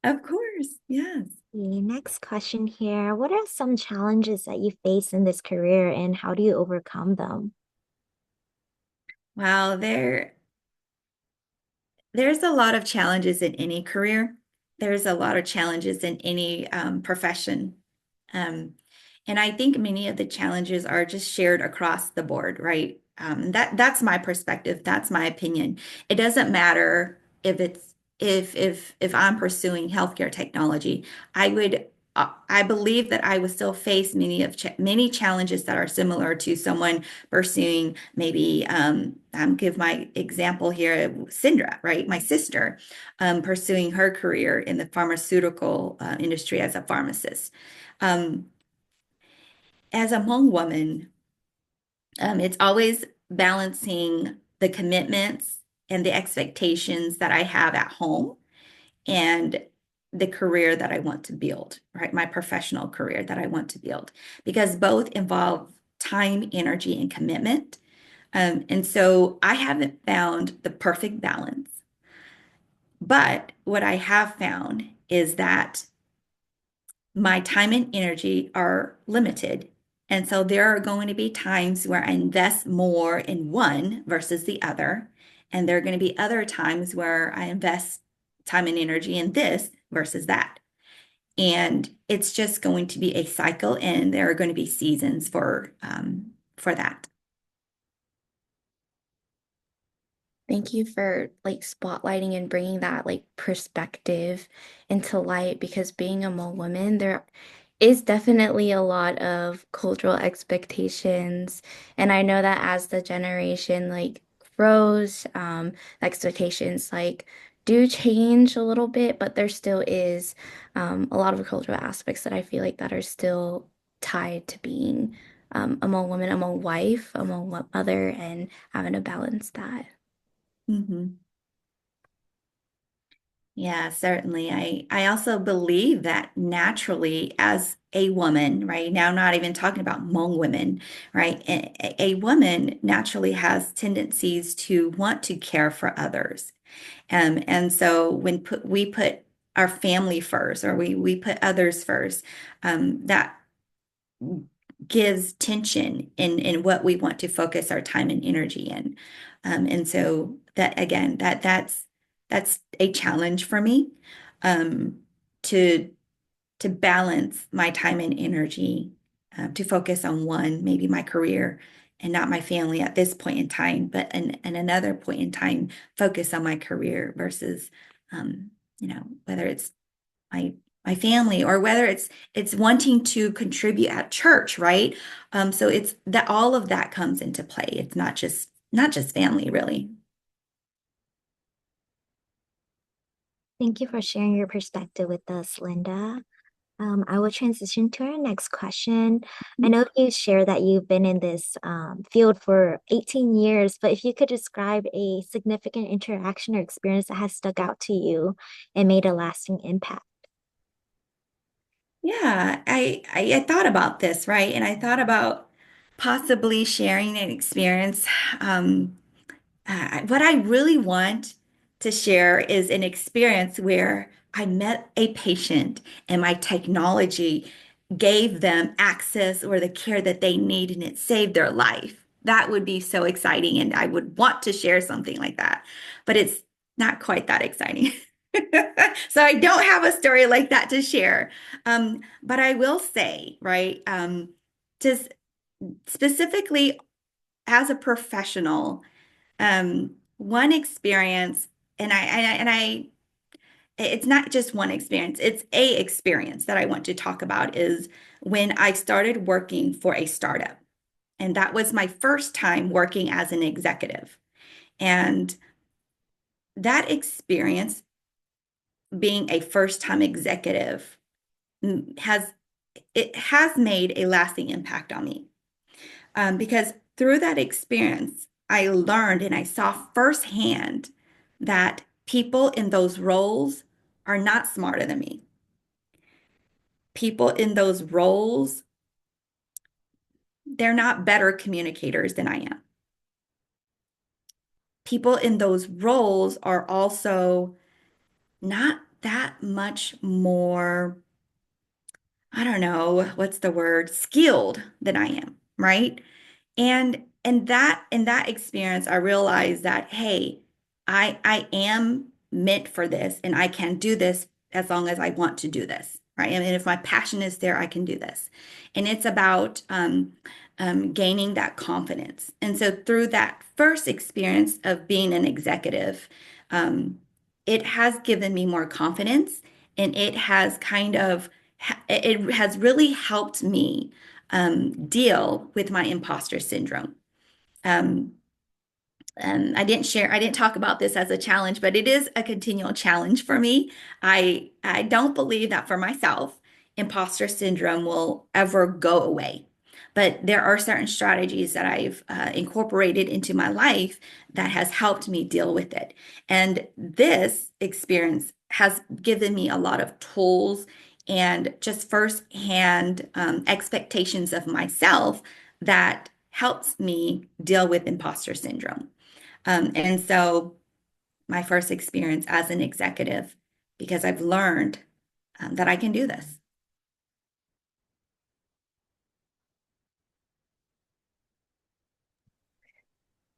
Of course, yes. The next question here. What are some challenges that you face in this career and how do you overcome them? Wow, there's a lot of challenges in any career. There's a lot of challenges in any profession. Um, and I think many of the challenges are just shared across the board, right? That's my perspective. That's my opinion. It doesn't matter if I'm pursuing healthcare technology. I believe that I would still face many challenges that are similar to someone pursuing maybe give my example here, Sindra, right? My sister pursuing her career in the pharmaceutical industry as a pharmacist. Um, as a Hmong woman, it's always balancing the commitments and the expectations that I have at home and the career that I want to build, right? My professional career that I want to build, because both involve time, energy, and commitment. And so I haven't found the perfect balance. But what I have found is that my time and energy are limited. And so there are going to be times where I invest more in one versus the other. And there are going to be other times where I invest time and energy in this versus that. And it's just going to be a cycle, and there are going to be seasons for that. Thank you for like spotlighting and bringing that like perspective into light because being a Hmong woman, there is definitely a lot of cultural expectations. And I know that as the generation like grows, expectations like do change a little bit, but there still is a lot of cultural aspects that I feel like that are still tied to being a Hmong woman, a Hmong wife, a Hmong mother, and having to balance that. Mhm. Yeah, certainly. I also believe that naturally, as a woman, right now, not even talking about Hmong women, right? A woman naturally has tendencies to want to care for others. And so we put our family first, or we put others first, that gives tension in what we want to focus our time and energy in. And so that again, that's a challenge for me um, to to balance my time and energy to focus on one, maybe my career and not my family at this point in time, but in another point in time, focus on my career versus, whether it's my my family or whether it's wanting to contribute at church, right? So it's that all of that comes into play. It's not just family, really. Thank you for sharing your perspective with us, Linda. I will transition to our next question. I know you shared that you've been in this field for 18 years, but if you could describe a significant interaction or experience that has stuck out to you and made a lasting impact. Yeah, I thought about this, right? And I thought about possibly sharing an experience. Um, what I really want to share is an experience where I met a patient and my technology gave them access or the care that they need and it saved their life. That would be so exciting. And I would want to share something like that, but it's not quite that exciting. So I don't have a story like that to share. But I will say, right, just specifically as a professional, one experience, and it's not just one experience, it's a experience that I want to talk about is when I started working for a startup. And that was my first time working as an executive. And that experience, being a first-time executive, has it has made a lasting impact on me. Because through that experience, I learned and I saw firsthand that people in those roles are not smarter than me. People in those roles, they're not better communicators than I am. People in those roles are also not that much more, I don't know, what's the word, skilled than I am, right? And that in that experience, I realized that, hey, I am meant for this and I can do this as long as I want to do this, right? And if my passion is there, I can do this. And it's about gaining that confidence. And so through that first experience of being an executive, um, it has given me more confidence and it has it has really helped me deal with my imposter syndrome. Um, I didn't talk about this as a challenge, but it is a continual challenge for me. I don't believe that for myself, imposter syndrome will ever go away. But there are certain strategies that I've incorporated into my life that has helped me deal with it. And this experience has given me a lot of tools and just firsthand expectations of myself that helps me deal with imposter syndrome. And so my first experience as an executive, because I've learned that I can do this.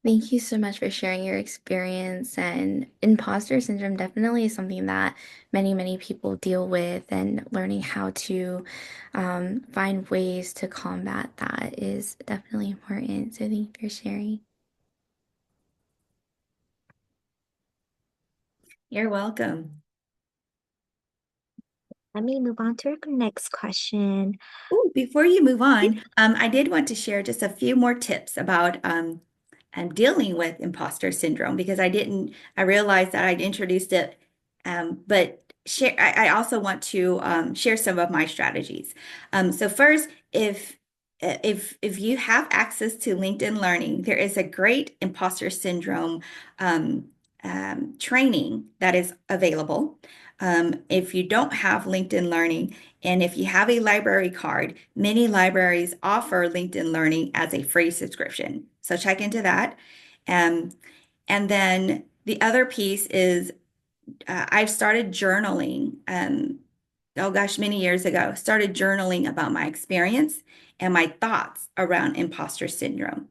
Thank you so much for sharing your experience. And imposter syndrome definitely is something that many, many people deal with, and learning how to find ways to combat that is definitely important. So thank you for sharing. You're welcome. Let me move on to our next question. Ooh, before you move on, I did want to share just a few more tips about dealing with imposter syndrome because I realized that I'd introduced it, but I also want to share some of my strategies. So first, if you have access to LinkedIn Learning, there is a great imposter syndrome um, training that is available. If you don't have LinkedIn Learning, and if you have a library card, many libraries offer LinkedIn Learning as a free subscription. So check into that. Um, and then the other piece is I've started journaling. Oh gosh, many years ago, started journaling about my experience and my thoughts around imposter syndrome.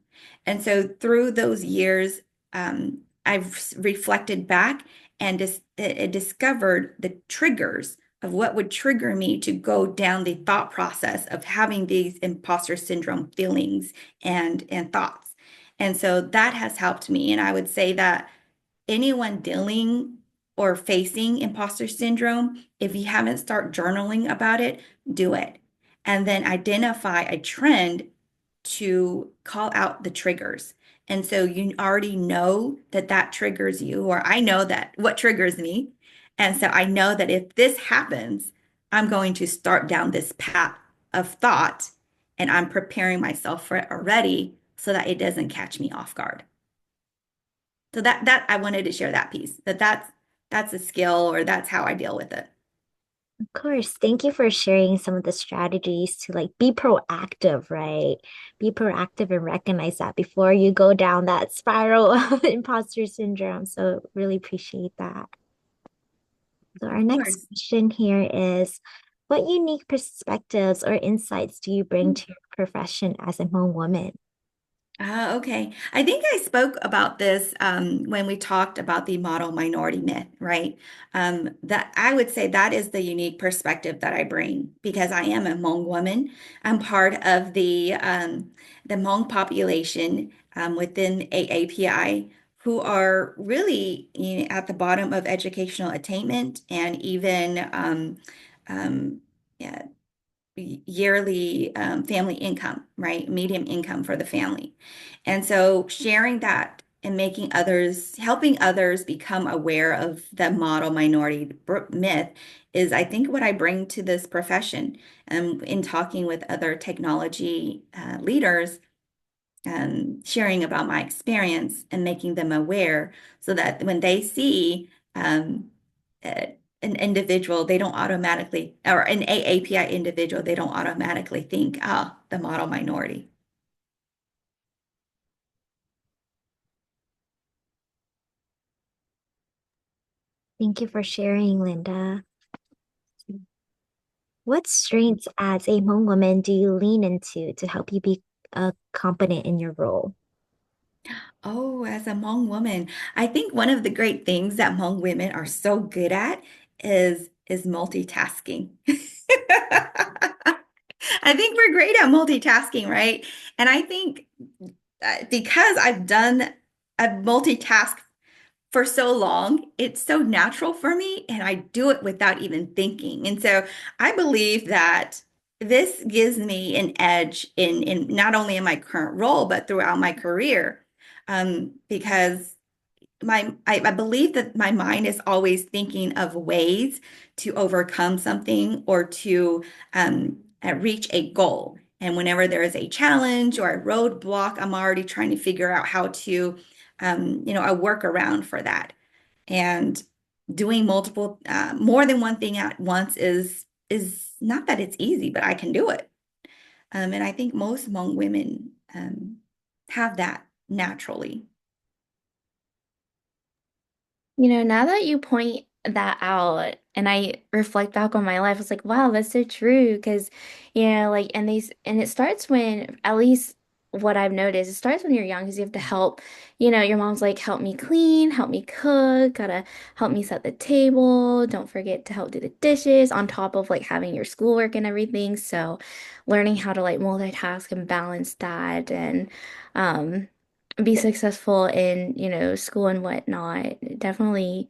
And so through those years, I've reflected back and discovered the triggers of what would trigger me to go down the thought process of having these imposter syndrome feelings and thoughts. And so that has helped me. And I would say that anyone dealing or facing imposter syndrome, if you haven't started journaling about it, do it. And then identify a trend to call out the triggers. And so you already know that that triggers you, or I know that what triggers me. And so I know that if this happens, I'm going to start down this path of thought and I'm preparing myself for it already so that it doesn't catch me off guard. So that I wanted to share that piece that's a skill or that's how I deal with it. Of course, thank you for sharing some of the strategies to like be proactive, right? Be proactive and recognize that before you go down that spiral of imposter syndrome. So really appreciate that. So our Of next course. question here is, what unique perspectives or insights do you bring to your profession as a Hmong woman? Okay. I think I spoke about this when we talked about the model minority myth, right? That I would say that is the unique perspective that I bring because I am a Hmong woman. I'm part of the Hmong population within AAPI who are really, at the bottom of educational attainment and even um, yeah, yearly family income, right? Medium income for the family. And so sharing that and making others, helping others become aware of the model minority myth is, I think, what I bring to this profession. In talking with other technology leaders, sharing about my experience and making them aware so that when they see uh, an individual, they don't automatically, or an AAPI individual, they don't automatically think, ah, the model minority. Thank you for sharing, Linda. What strengths as a Hmong woman do you lean into to help you be competent in your role? Oh, as a Hmong woman, I think one of the great things that Hmong women are so good at is multitasking. I think we're great at multitasking, right? And I think because I've multitasked for so long, it's so natural for me, and I do it without even thinking. And so I believe that this gives me an edge in not only in my current role, but throughout my career. Because I believe that my mind is always thinking of ways to overcome something or to reach a goal. And whenever there is a challenge or a roadblock, I'm already trying to figure out how to, a workaround for that. And doing more than one thing at once is not that it's easy, but I can do it. And I think most Hmong women have that naturally. Now that you point that out and I reflect back on my life, I was like, wow, that's so true. Because, like, and it starts when, at least what I've noticed, it starts when you're young because you have to help, your mom's like, help me clean, help me cook, gotta help me set the table. Don't forget to help do the dishes on top of like having your schoolwork and everything. So learning how to like multitask and balance that and, um, be successful in, school and whatnot. Definitely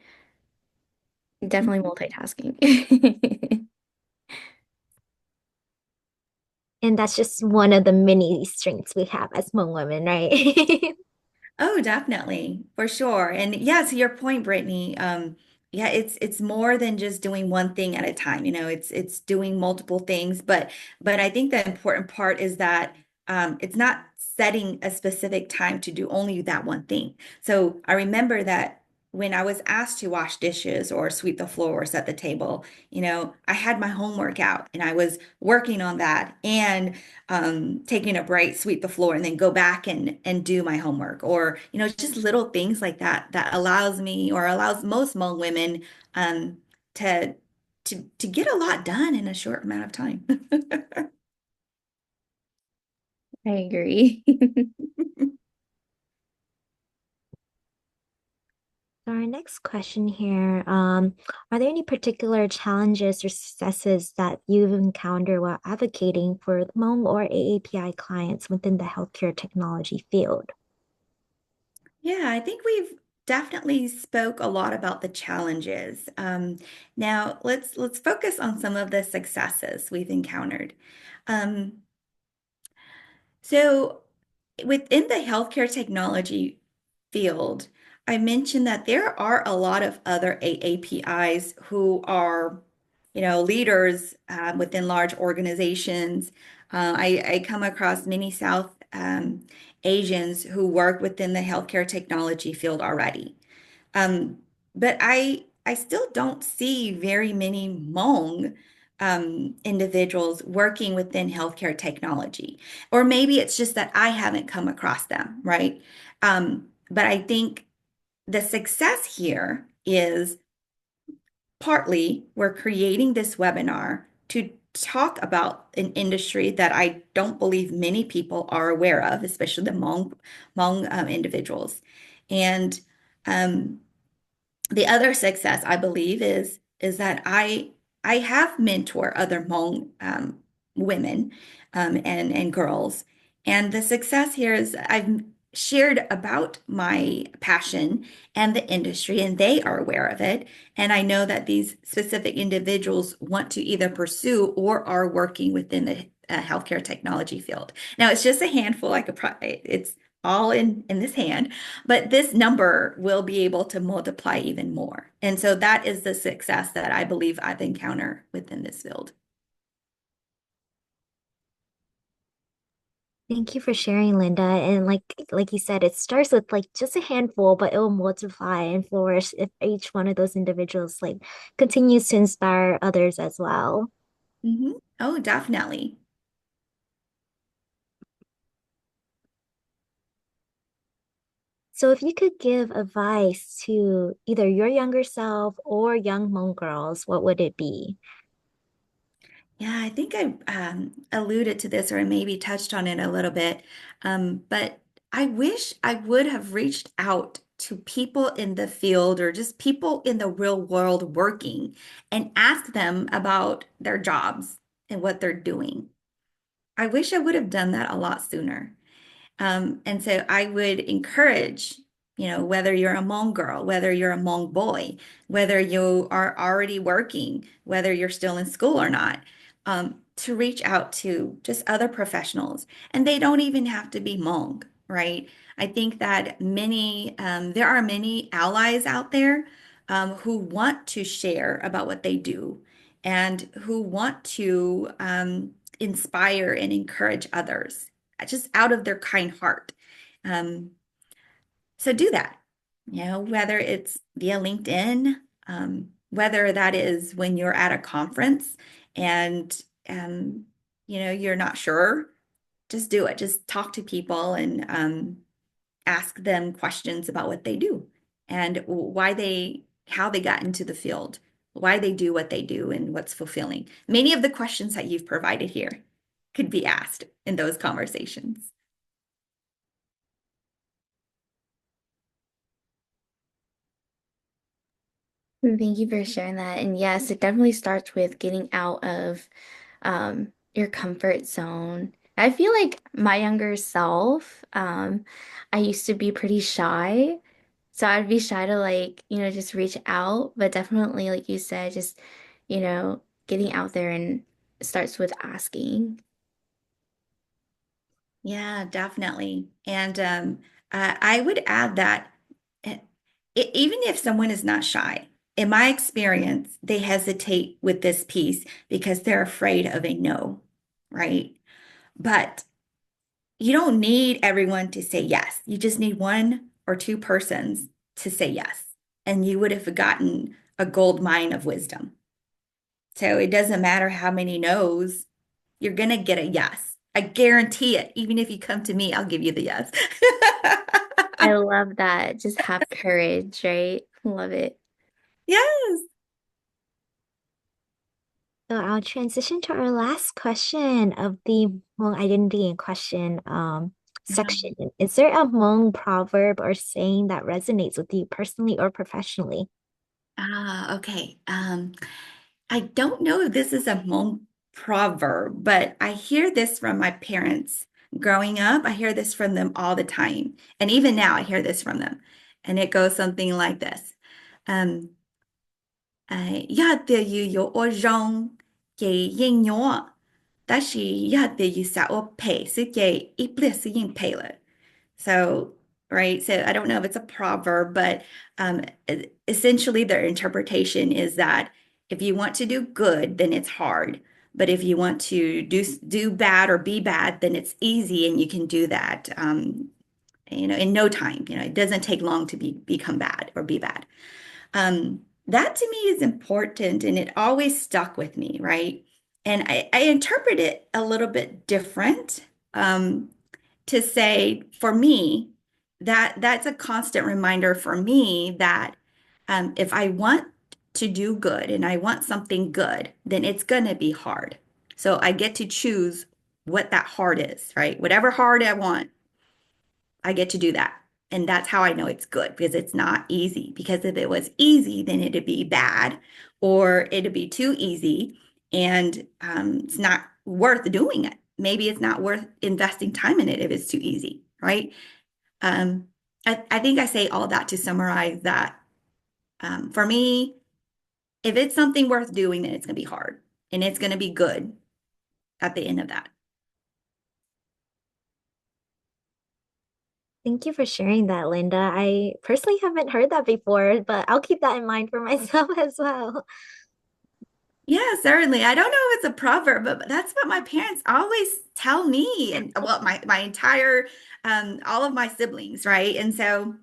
multitasking. And that's just one of the many strengths we have as Hmong women, right? Oh, definitely, for sure. And yeah, to your point, Brittany, yeah, it's more than just doing one thing at a time. It's doing multiple things, but I think the important part is that it's not setting a specific time to do only that one thing. So I remember that when I was asked to wash dishes or sweep the floor or set the table, I had my homework out and I was working on that and taking a break, sweep the floor, and then go back and do my homework, or just little things like that that allows me or allows most Hmong women um, to to get a lot done in a short amount of time. I agree. So our next question here, are there any particular challenges or successes that you've encountered while advocating for Hmong or AAPI clients within the healthcare technology field? Yeah, I think we've definitely spoke a lot about the challenges. Now let's focus on some of the successes we've encountered. Um, So within the healthcare technology field, I mentioned that there are a lot of other AAPIs who are, leaders within large organizations. I come across many South Asians who work within the healthcare technology field already. Um, but I still don't see very many Hmong individuals working within healthcare technology. Or maybe it's just that I haven't come across them, right? But I think the success here is partly we're creating this webinar to talk about an industry that I don't believe many people are aware of, especially the Hmong individuals. And um, the other success I believe is that I have mentor other Hmong women and girls, and the success here is shared about my passion and the industry, and they are aware of it. And I know that these specific individuals want to either pursue or are working within the healthcare technology field. Now, it's just a handful, it's all in this hand, but this number will be able to multiply even more. And so that is the success that I believe I've encountered within this field. Thank you for sharing, Linda. And like you said, it starts with like just a handful, but it will multiply and flourish if each one of those individuals like continues to inspire others as well. Oh, definitely. So if you could give advice to either your younger self or young Hmong girls, what would it be? Yeah, I think I alluded to this or maybe touched on it a little bit. But I wish I would have reached out to people in the field or just people in the real world working and asked them about their jobs and what they're doing. I wish I would have done that a lot sooner. And so I would encourage, whether you're a Hmong girl, whether you're a Hmong boy, whether you are already working, whether you're still in school or not, to reach out to just other professionals. And they don't even have to be Hmong, right? I think that there are many allies out there who want to share about what they do and who want to inspire and encourage others just out of their kind heart. Um, so do that, whether it's via LinkedIn, whether that is when you're at a conference and, you're not sure, just do it. Just talk to people and ask them questions about what they do and how they got into the field, why they do what they do, and what's fulfilling. Many of the questions that you've provided here could be asked in those conversations. Thank you for sharing that. And yes, it definitely starts with getting out of your comfort zone. I feel like my younger self, I used to be pretty shy. So I'd be shy to like, just reach out, but definitely, like you said, just, getting out there and it starts with asking. Yeah, definitely. And I would add that eh, even if someone is not shy, in my experience, they hesitate with this piece because they're afraid of a no, right? But you don't need everyone to say yes. You just need one or two persons to say yes, and you would have gotten a gold mine of wisdom. So it doesn't matter how many no's, you're going to get a yes. I guarantee it. Even if you come to me, I'll give you the yes. I love that. Just have courage, right? Love it. Yes. So I'll transition to our last question of the Hmong identity and question section. Is there a Hmong proverb or saying that resonates with you personally or professionally? Okay. I don't know if this is a Hmong proverb, but I hear this from my parents growing up. I hear this from them all the time. And even now, I hear this from them. And it goes something like this. Um,要得有人给应用，但是要得有啥我配是给一不是应配了。So, right. So I don't know if it's a proverb, but essentially their interpretation is that if you want to do good, then it's hard. But if you want to do bad or be bad, then it's easy and you can do that, in no time. It doesn't take long to become bad or be bad. That to me is important and it always stuck with me, right? And I interpret it a little bit different. To say for me that's a constant reminder for me that if I want to do good and I want something good, then it's going to be hard. So I get to choose what that hard is, right? Whatever hard I want, I get to do that. And that's how I know it's good because it's not easy. Because if it was easy, then it'd be bad or it'd be too easy and it's not worth doing it. Maybe it's not worth investing time in it if it's too easy, right? Um, I think I say all that to summarize that for me, if it's something worth doing, then it's going to be hard and it's going to be good at the end of that. Thank you for sharing that, Linda. I personally haven't heard that before, but I'll keep that in mind for myself as well. Yeah, certainly. I don't know if it's a proverb, but that's what my parents always tell me and well, my entire all of my siblings, right? And so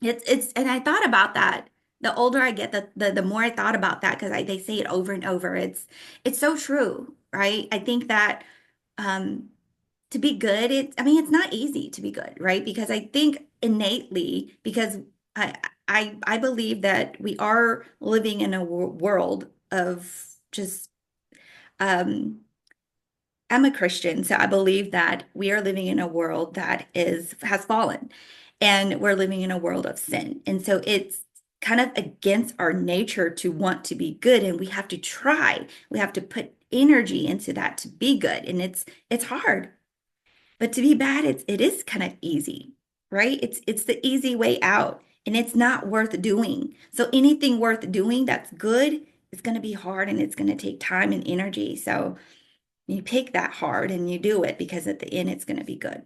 it's and I thought about that. The older I get, the more I thought about that because they say it over and over. It's so true, right? I think that um to be good, I mean, it's not easy to be good, right? Because I think innately, because I I believe that we are living in a world of just um I'm a Christian, so I believe that we are living in a world that is has fallen and we're living in a world of sin. And so it's kind of against our nature to want to be good and we have to try. We have to put energy into that to be good and it's hard. But to be bad, it is kind of easy, right? It's the easy way out and it's not worth doing. So anything worth doing that's good is going to be hard and it's going to take time and energy. So you pick that hard and you do it because at the end it's going to be good.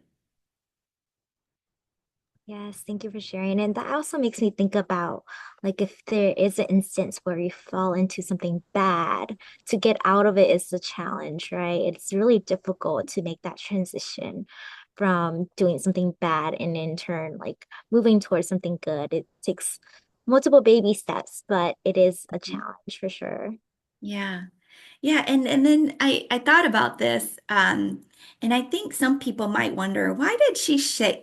Yes, thank you for sharing. And that also makes me think about like if there is an instance where you fall into something bad, to get out of it is the challenge, right? It's really difficult to make that transition from doing something bad and in turn like moving towards something good. It takes multiple baby steps, but it is a challenge for sure. Yeah. Yeah, and then I thought about this, and I think some people might wonder why did she share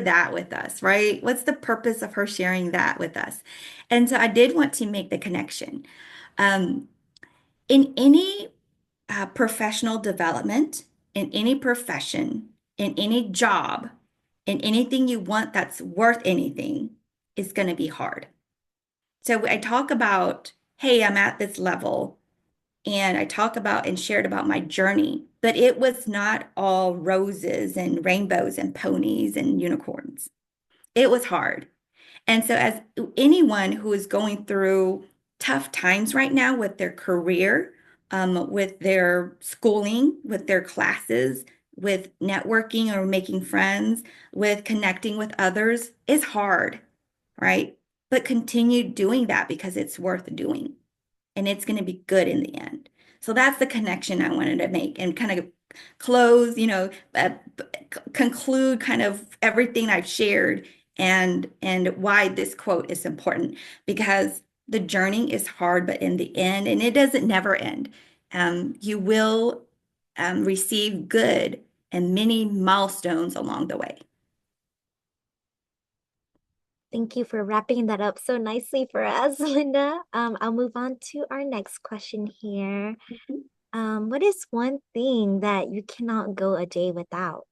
that with us, right? What's the purpose of her sharing that with us? And so I did want to make the connection. Um, in any professional development, in any profession, in any job, in anything you want that's worth anything, is going to be hard. So I talk about, hey, I'm at this level and I talk about and shared about my journey, but it was not all roses and rainbows and ponies and unicorns. It was hard. And so, as anyone who is going through tough times right now with their career, with their schooling, with their classes, with networking or making friends, with connecting with others, is hard, right? But continue doing that because it's worth doing and it's going to be good in the end. So that's the connection I wanted to make and kind of close, conclude kind of everything I've shared and why this quote is important because the journey is hard, but in the end, and it doesn't never end, you will receive good and many milestones along the way. Thank you for wrapping that up so nicely for us, Linda. I'll move on to our next question here. What is one thing that you cannot go a day without?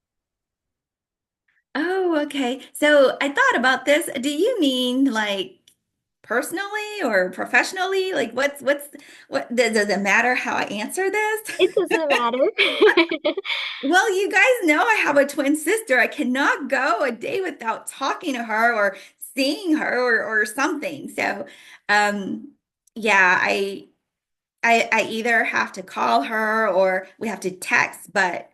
Oh, okay. So I thought about this. Do you mean like personally or professionally? Like what does it matter how I answer this? It doesn't matter. Well, you guys know I have a twin sister. I cannot go a day without talking to her or seeing her or something. So, um, yeah, I either have to call her or we have to text, but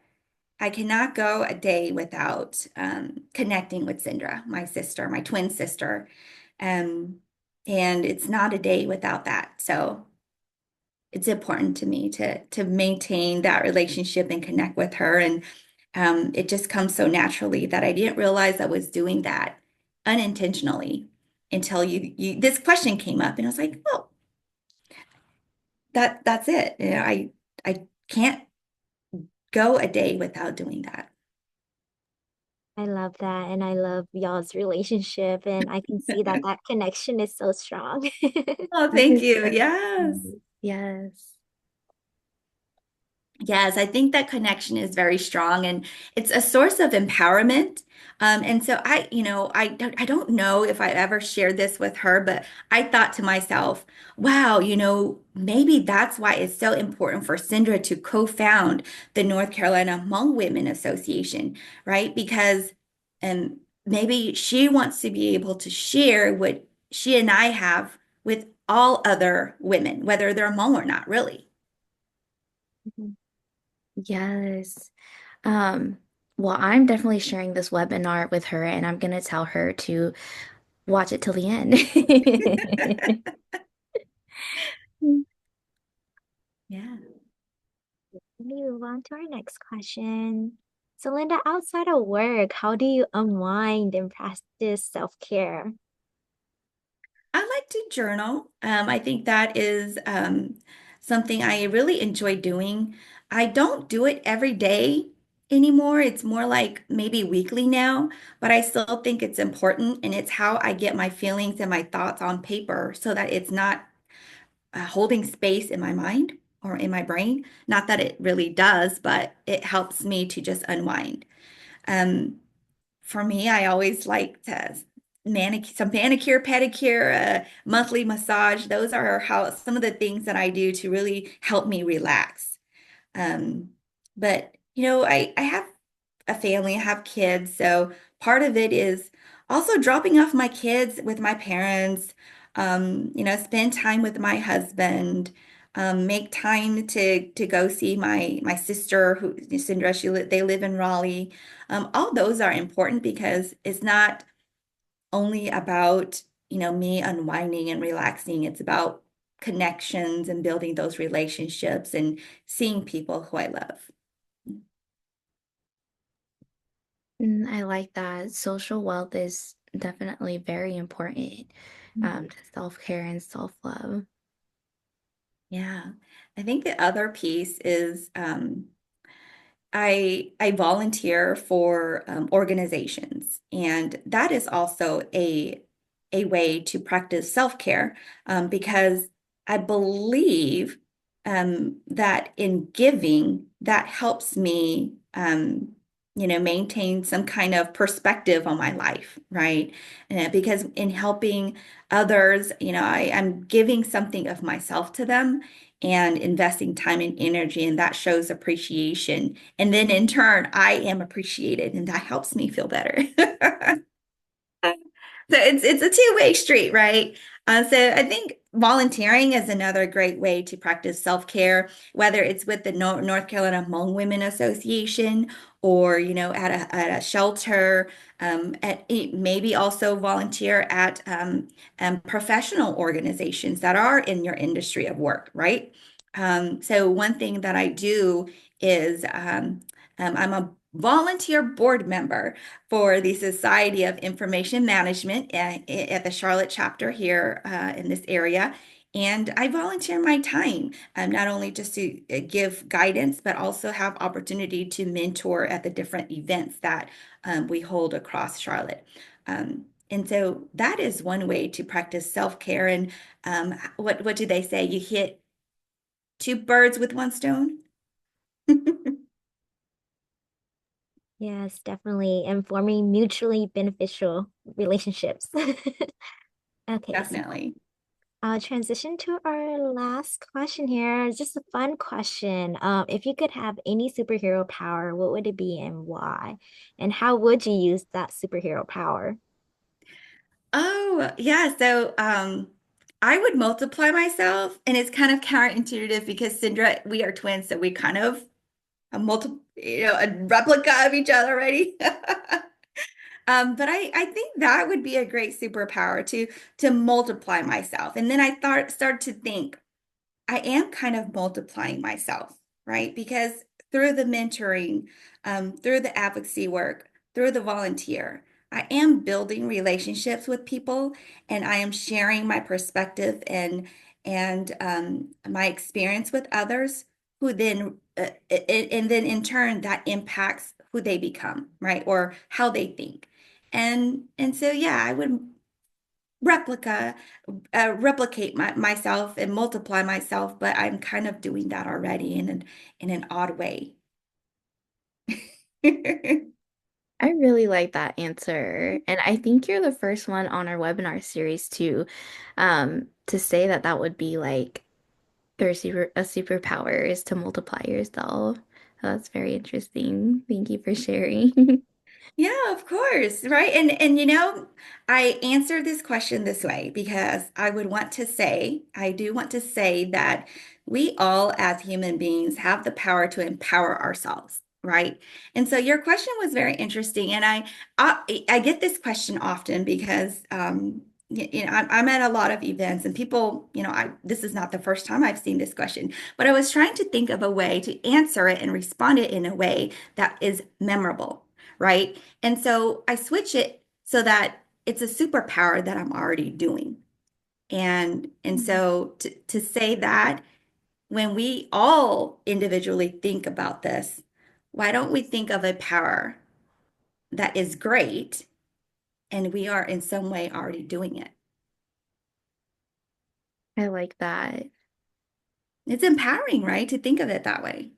I cannot go a day without connecting with Sindra, my sister, my twin sister. Um, and it's not a day without that. So it's important to me to maintain that relationship and connect with her. And it just comes so naturally that I didn't realize I was doing that unintentionally until you this question came up, and I was like, oh, that's it. I can't go a day without doing that. I love that. And I love y'all's relationship. And I can see that that connection is so strong. Oh, I thank can you. start. Yes. Yes. Yes, I think that connection is very strong and it's a source of empowerment. And so I don't know if I ever shared this with her, but I thought to myself, wow, maybe that's why it's so important for Sindra to co-found the North Carolina Hmong Women Association, right? Because And maybe she wants to be able to share what she and I have with all other women, whether they're Hmong or not, really. Mhm. Yes. Um, well, I'm definitely sharing this webinar with her and I'm gonna tell her to watch it till the end. Yeah. Let me move on to our next question. So, Linda, outside of work, how do you unwind and practice self-care? I like to journal. I think that is something I really enjoy doing. I don't do it every day anymore. It's more like maybe weekly now, but I still think it's important, and it's how I get my feelings and my thoughts on paper so that it's not holding space in my mind or in my brain. Not that it really does, but it helps me to just unwind. Um, for me, I always like to manicure, pedicure, monthly massage. Those are how some of the things that I do to really help me relax. Um, but I have a family, I have kids, so part of it is also dropping off my kids with my parents, spend time with my husband, make time to go see my sister who Cinderella, they live in Raleigh. All those are important because it's not only about, me unwinding and relaxing. It's about connections and building those relationships and seeing people who I love. I like that. Social wealth is definitely very important to self-care and self-love. Yeah. I think the other piece is I volunteer for organizations, and that is also a way to practice self-care because I believe that in giving, that helps me maintain some kind of perspective on my life, right? Because in helping others, I'm giving something of myself to them and investing time and energy, and that shows appreciation. And then in turn, I am appreciated, and that helps me feel better. So it's a two-way street, right? So I think volunteering is another great way to practice self-care, whether it's with the North Carolina Hmong Women Association or at a shelter, maybe also volunteer at professional organizations that are in your industry of work, right? So one thing that I do is I'm a volunteer board member for the Society of Information Management at the Charlotte chapter here in this area. And I volunteer my time, not only just to give guidance, but also have opportunity to mentor at the different events that we hold across Charlotte. And so that is one way to practice self-care. And what do they say? You hit two birds with one stone? Yes, definitely. And forming mutually beneficial relationships. Okay, so Definitely. I'll transition to our last question here. It's just a fun question. If you could have any superhero power, what would it be and why? And how would you use that superhero power? Oh, yeah. So I would multiply myself, and it's kind of counterintuitive because Syndra, we are twins, so we kind of a replica of each other already. But I think that would be a great superpower to multiply myself. And then I start to think, I am kind of multiplying myself, right? Because through the mentoring, through the advocacy work, through the volunteer, I am building relationships with people, and I am sharing my perspective and my experience with others, who then and then in turn that impacts who they become, right? Or how they think. And so yeah, I would replica replicate myself and multiply myself, but I'm kind of doing that already in an odd way. I really like that answer. And I think you're the first one on our webinar series to say that that would be like a superpower is to multiply yourself. So that's very interesting. Thank you for sharing. Yeah, of course, right? And I answer this question this way because I do want to say that we all as human beings have the power to empower ourselves, right? And so your question was very interesting, and I get this question often because I'm at a lot of events and people, I this is not the first time I've seen this question, but I was trying to think of a way to answer it and respond it in a way that is memorable, right? And so I switch it so that it's a superpower that I'm already doing. And Mhm. so to say that when we all individually think about this, why don't we think of a power that is great and we are in some way already doing it? I like that. It's empowering, right? To think of it that way.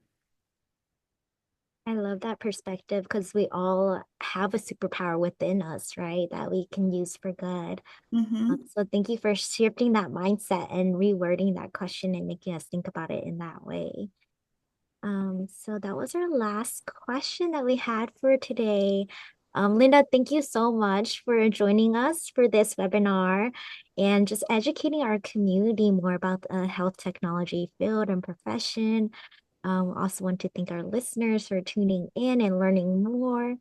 I love that perspective because we all have a superpower within us, right? That we can use for good. Hmm. So thank you for shifting that mindset and rewording that question and making us think about it in that way. So that was our last question that we had for today. Linda, thank you so much for joining us for this webinar and just educating our community more about the health technology field and profession. Also want to thank our listeners for tuning in and learning more.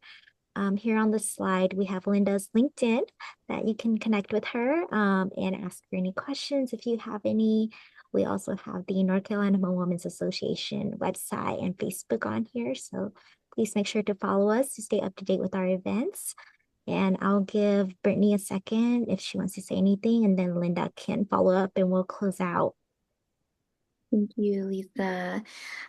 Here on the slide, we have Linda's LinkedIn that you can connect with her and ask her any questions if you have any. We also have the North Carolina Women's Association website and Facebook on here. So please make sure to follow us to stay up to date with our events. And I'll give Brittany a second if she wants to say anything, and then Linda can follow up and we'll close out. Thank you, Lisa.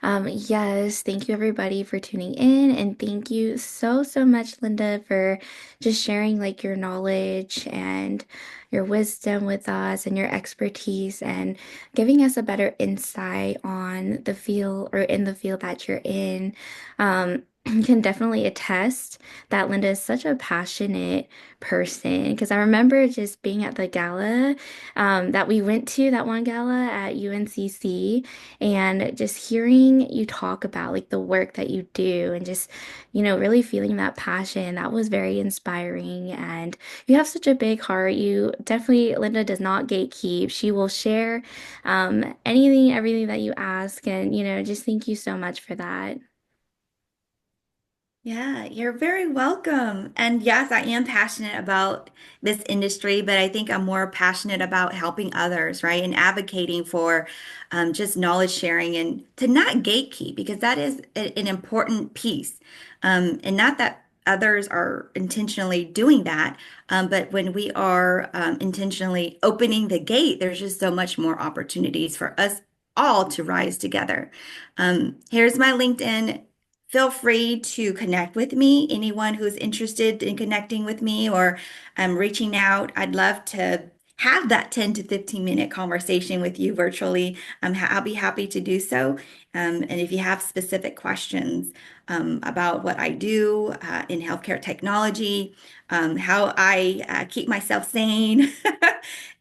Yes, thank you everybody for tuning in, and thank you so, so much, Linda, for just sharing like your knowledge and your wisdom with us and your expertise and giving us a better insight on the field or in the field that you're in. Can definitely attest that Linda is such a passionate person because I remember just being at the gala that we went to, that one gala at UNCC, and just hearing you talk about like the work that you do and just, really feeling that passion. That was very inspiring. And you have such a big heart. You definitely, Linda does not gatekeep. She will share anything, everything that you ask. And, just thank you so much for that. Yeah, you're very welcome. And yes, I am passionate about this industry, but I think I'm more passionate about helping others, right? And advocating for just knowledge sharing and to not gatekeep, because that is an important piece. And not that others are intentionally doing that, but when we are intentionally opening the gate, there's just so much more opportunities for us all to rise together. Here's my LinkedIn. Feel free to connect with me. Anyone who's interested in connecting with me or reaching out, I'd love to have that 10 to 15-minute conversation with you virtually. I'll be happy to do so. And if you have specific questions about what I do in healthcare technology, how I keep myself sane,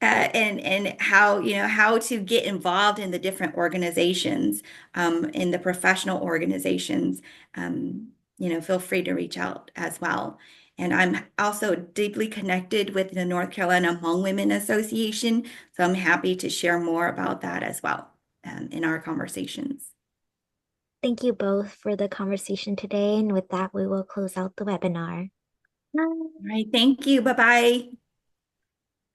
and how how to get involved in the different organizations, in the professional organizations, feel free to reach out as well. And I'm also deeply connected with the North Carolina Hmong Women Association, so I'm happy to share more about that as well, in our conversations. Thank you both for the conversation today. And with that, we will close out the webinar. All right, thank you. Bye bye.